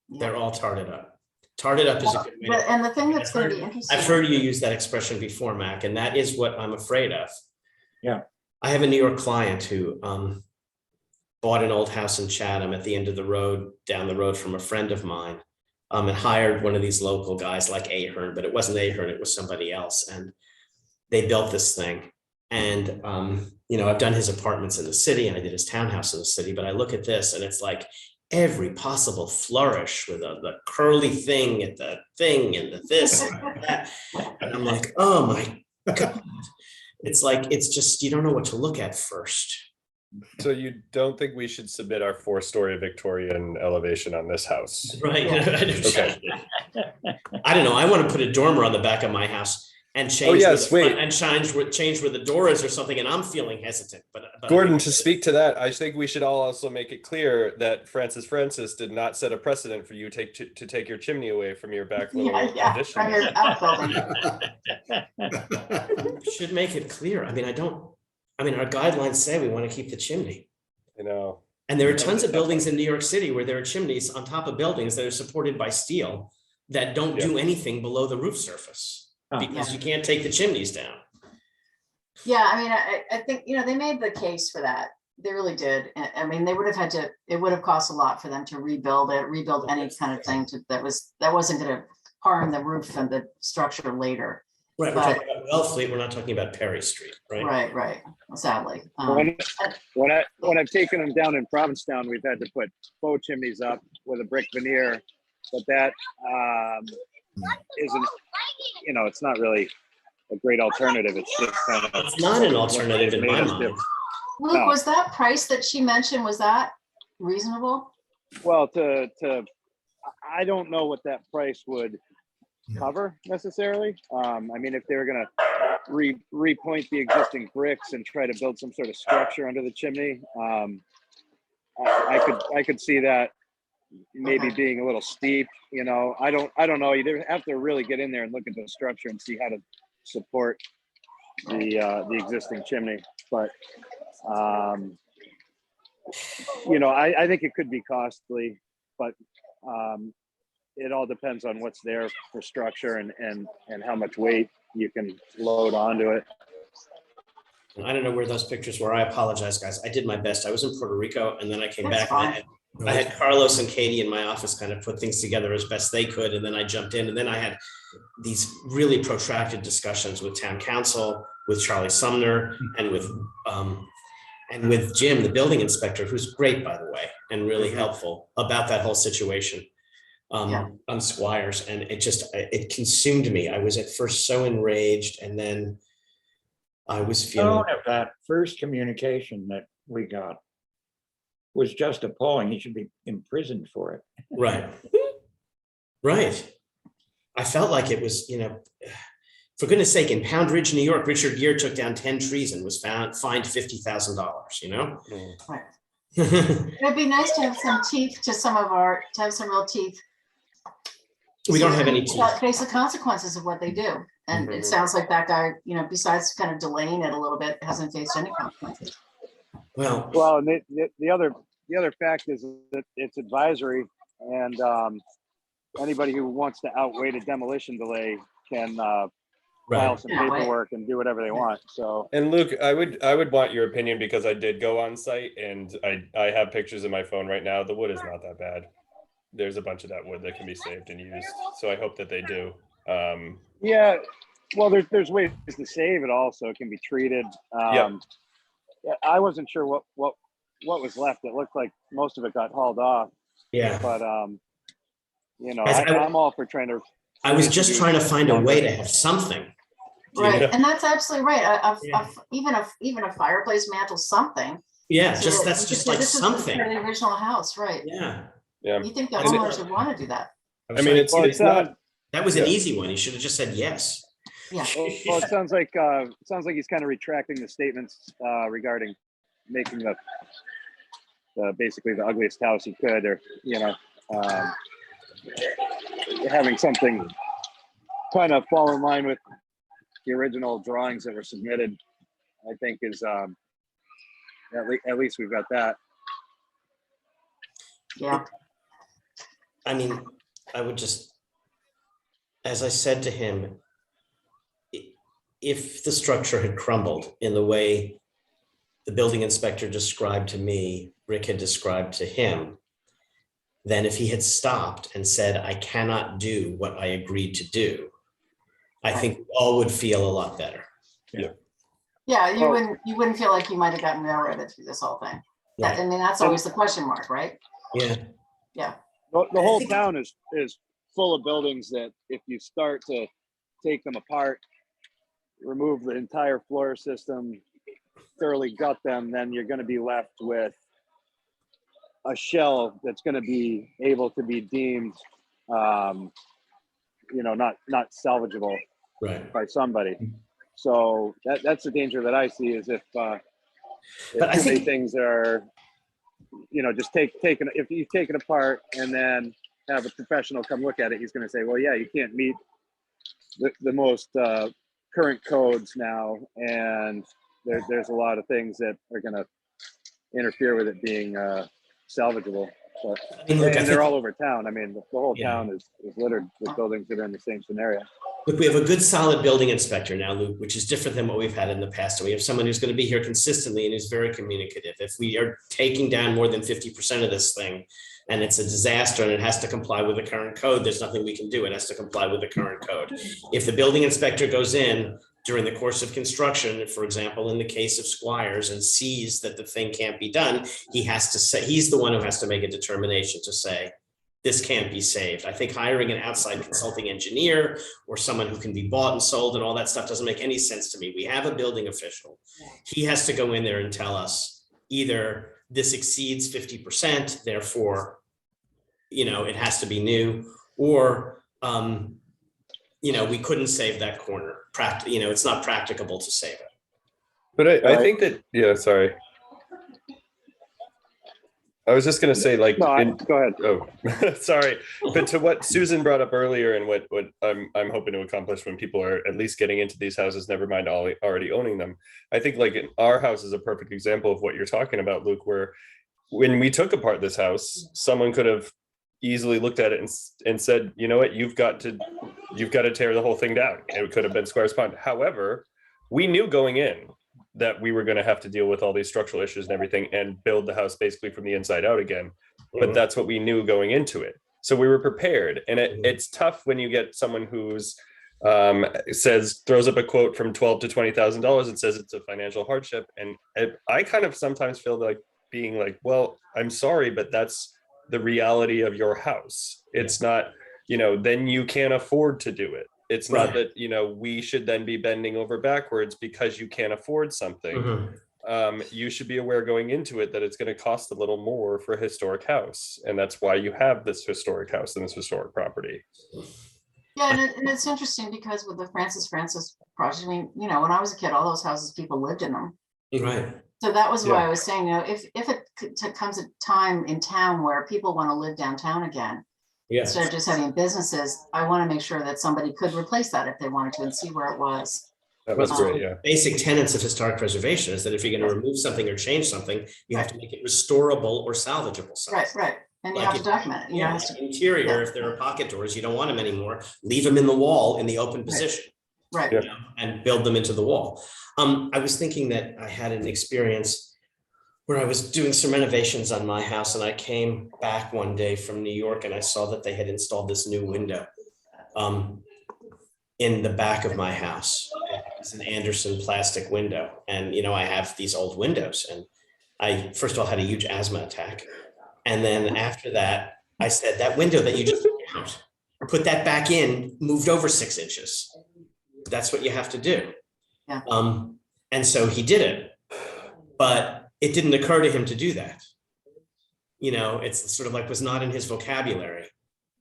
They're all tarted up. Tarted up is a good way. And the thing that's going to be interesting. I've heard you use that expression before, Mac, and that is what I'm afraid of. Yeah. I have a New York client who bought an old house in Chatham at the end of the road, down the road from a friend of mine, and hired one of these local guys like Ahern, but it wasn't Ahern, it was somebody else. And they built this thing. And, I've done his apartments in the city and I did his townhouse in the city, but I look at this and it's like every possible flourish with the curly thing at the thing and the this and that. And I'm like, oh my God. It's like, it's just, you don't know what to look at first. So you don't think we should submit our 4-story Victorian elevation on this house? Right. Okay. I don't know. I want to put a dormer on the back of my house and change change where the door is or something, and I'm feeling hesitant. But Gordon, to speak to that, I think we should all also make it clear that Francis did not set a precedent for you to take your chimney away from your back little addition. From your outbuilding. Should make it clear. I mean, our guidelines say we want to keep the chimney. I know. And there are tons of buildings in New York City where there are chimneys on top of buildings that are supported by steel that don't do anything below the roof surface because you can't take the chimneys down. Yeah, I mean, I think, they made the case for that They really did. I mean, they would have had to, it would have cost a lot for them to rebuild it, rebuild any kind of thing that wasn't gonna harm the roof and the structure later. Right, we're But- talking about Wellfleet, we're not talking about Perry Street, right? Right, sadly. When I've taken them down in Provincetown, we've had to put faux chimneys up with a brick veneer, but that isn't, it's not really a great alternative. It's just kind of. It's not an alternative in my mind. Luke, No. was that price that she mentioned, was that reasonable? Well, I don't know what that price would cover necessarily. I mean, if they were gonna repoint the existing bricks and try to build some sort of structure under the chimney, I could see that maybe being a little steep. I don't know. You have to really get in there and look at the structure and see how to support the existing chimney. But I think it could be costly, but it all depends on what's there for structure and how much weight you can load onto it. I don't know where those pictures were. I apologize, guys. I did my best. I was in Puerto Rico and then I came That's back. And fine. I had Carlos and Katie in my office kind of put things together as best they could. And then I jumped in and then I had these really protracted discussions with town council, with Charlie Sumner and with Jim, the building inspector, who's great, by the way, and really helpful about that whole situation on Squires. And it consumed me. I was at first so enraged and then I was feeling. If that first communication that we got was just appalling, he should be imprisoned for it. Right. Right. I felt like it was, for goodness sake, in Pound Ridge, New York, Richard Gere took down 10 trees and was fined $50,000, Right. It'd be nice to have some teeth to to have some real teeth. We don't have any teeth. Face the consequences of what they do. And it sounds like that guy, besides kind of delaying it a little bit, hasn't faced any consequences. Well, and the other fact is that it's advisory, and anybody who wants to outweigh a demolition delay can file some paperwork and do whatever they want. So. And Luke, I would want your opinion because I did go on site and I have pictures in my phone right now. The wood is not that bad. There's a bunch of that wood that can be saved and used. So I hope that they do. Yeah, well, there's ways to save it also. It can be treated. I wasn't sure what was left. It looked like most of it got hauled off. Yeah. But I'm all for trying to. I was just trying to find a way to have something. Right, and that's absolutely right. Even a fireplace mantle, something. Yeah, So that's just like something. The original house, right? Yeah. You think the homeowners would want to do that? I mean, it's not. That was an easy one. He should have just said yes. Yeah. Well, it sounds like he's kind of retracting the statements regarding making the basically the ugliest house he could, or having something kind of fall in line with the original drawings that were submitted. I think is at least we've got that. Yeah. I mean, I would just, as I said to him, if the structure had crumbled in the way the building inspector described to me, Rick had described to him, then if he had stopped and said, I cannot do what I agreed to do, I think we all would feel a lot better. Yeah. Yeah, you wouldn't feel like you might have gotten railroaded through this whole thing. Right. I mean, that's always the question mark, right? Yeah. Yeah. The whole town is full of buildings that if you start to take them apart, remove the entire floor system, thoroughly gut them, then you're going to be left with a shell that's going to be able to be deemed, not salvageable by somebody. So that's the danger that I see is if too many things are, just if you take it apart and then have a professional come look at it, he's going to say, well, yeah, you can't meet the most current codes now, and there's a lot of things that are going to interfere with it being salvageable. But, and they're all over town. I mean, the whole town is littered with buildings that are in the same scenario. Look, we have a good solid building inspector now, Luke, which is different than what we've had in the past. And we have someone who's going to be here consistently and who's very communicative. If we are taking down more than 50% of this thing and it's a disaster and it has to comply with the current code, there's nothing we can do. It has to comply with the current code. If the building inspector goes in during the course of construction, for example, in the case of Squires, and sees that the thing can't be done, he has to say, he's the one who has to make a determination to say, this can't be saved. I think hiring an outside consulting engineer or someone who can be bought and sold and all that stuff doesn't make any sense to me. We have a building official. He has to go in there and tell us either this exceeds 50%, therefore, it has to be new, or, we couldn't save that corner. It's not practicable to save it. But I think that, yeah, sorry. I was just going to say, like, No, go ahead. Oh, sorry. But to what Susan brought up earlier and what I'm hoping to accomplish when people are at least getting into these houses, never mind already owning them. I think like our house is a perfect example of what you're talking about, Luke, where when we took apart this house, someone could have easily looked at it and said, you know what, you've got to tear the whole thing down. It could have been Squires Pond. However, we knew going in that we were going to have to deal with all these structural issues and everything and build the house basically from the inside out again. But that's what we knew going into it. So we were prepared. And it's tough when you get someone who's throws up a quote from $12,000 to $20,000 and says it's a financial hardship. And I kind of sometimes feel like being like, well, I'm sorry, but that's the reality of your house. It's not, then you can't afford to do it. It's not that, we should then be bending over backwards because you can't afford something. You should be aware going into it that it's going to cost a little more for a historic house. And that's why you have this historic house and this historic property. Yeah, and it's interesting because with the Francis project, when I was a kid, all those houses, people lived in them. Right. So that was why I was saying, if it comes a time in town where people want to live downtown again, instead of just having businesses, I want to make sure that somebody could replace that if they wanted to and see where it was. That was great, yeah. Basic tenets of historic preservation is that if you're going to remove something or change something, you have to make it restorable or salvageable. Right. And you have to document it. Interior, if there are pocket doors, you don't want them anymore, leave them in the wall in the open position. Right. And build them into the wall. I was thinking that I had an experience where I was doing some renovations on my house, and I came back one day from New York and I saw that they had installed this new window in the back of my house. It's an Anderson plastic window. And, I have these old windows, and I, first of all, had a huge asthma attack. And then after that, I said, that window that you just took out, put that back in, moved over 6 inches. That's what you have to do. Yeah. And so he did it, but it didn't occur to him to do that. It's sort of like was not in his vocabulary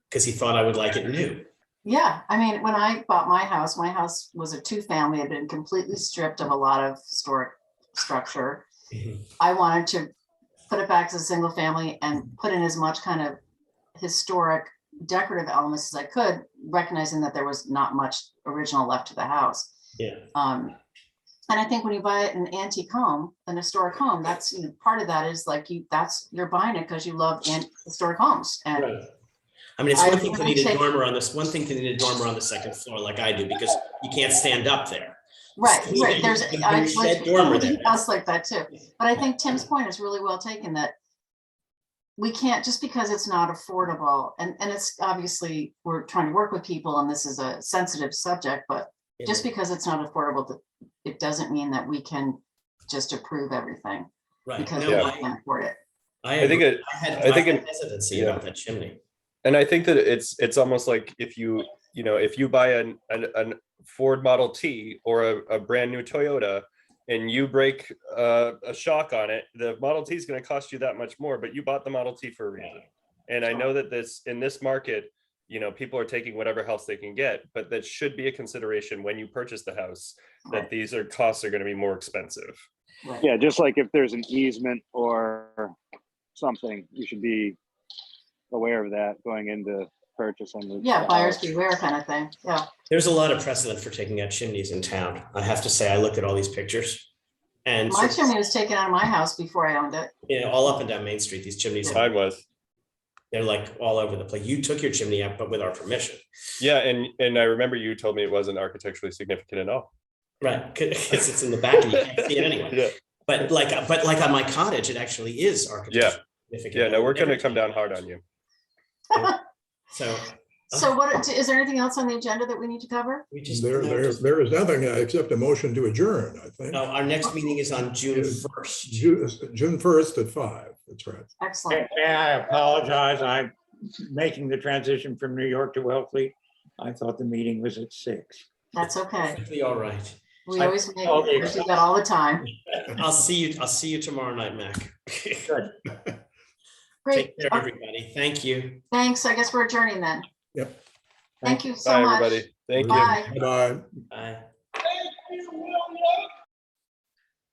because he thought I would like it new. Yeah. When I bought my house was a 2-family, had been completely stripped of a lot of historic structure. I wanted to put it back as a single family and put in as much kind of historic decorative elements as I could, recognizing that there was not much original left to the house. Yeah. And I think when you buy an antique home, an historic home, that's part of that is like you're buying it because you love historic homes. And right. It's one thing to need a dormer on this. One thing to need a dormer on the second floor, like I do, because you can't stand up there. Right. There's dormer there. Else like that too. But I think Tim's point is really well taken, that we can't, just because it's not affordable, and it's obviously we're trying to work with people and this is a sensitive subject, but just because it's not affordable, it doesn't mean that we can just approve everything. Right. Because we can't afford it. I had hesitancy about that chimney. And I think that it's almost like if you buy a Ford Model T or a brand new Toyota and you break a shock on it, the Model T is going to cost you that much more, but you bought the Model T for a reason. And I know that in this market, people are taking whatever house they can get, but that should be a consideration when you purchase the house, that these costs are going to be more expensive. Right. Yeah, just like if there's an easement or something, you should be aware of that going into purchasing. Buyers beware kind of thing. Yeah. There's a lot of precedent for taking out chimneys in town. I have to say, I looked at all these pictures, and my chimney was taken out of my house before I owned it. All up and down Main Street, these chimneys. Mine was. They're like all over the place. You took your chimney out, but with our permission. Yeah, and I remember you told me it wasn't architecturally significant at all. Right, because it's in the back and you can't see it anyway. Yeah. But like on my cottage, it actually is architecturally significant. Yeah, no, we're gonna come down hard on you. So. So what, is there anything else on the agenda that we need to cover? We just. There is nothing except a motion to adjourn, I think. No, our next meeting is on June 1st. June 1st at 5, that's right. Excellent. May I apologize? I'm making the transition from New York to Wellfleet. I thought the meeting was at 6. That's okay. Perfectly all right. We always make, Oh, we do that all the time. I'll see you tomorrow night, Mac. Good. Great. Take care, everybody. Thank you. Thanks. I guess we're adjourning then. Yep. Thank you so Bye, much. everybody. Thank you. Bye. Bye. Bye.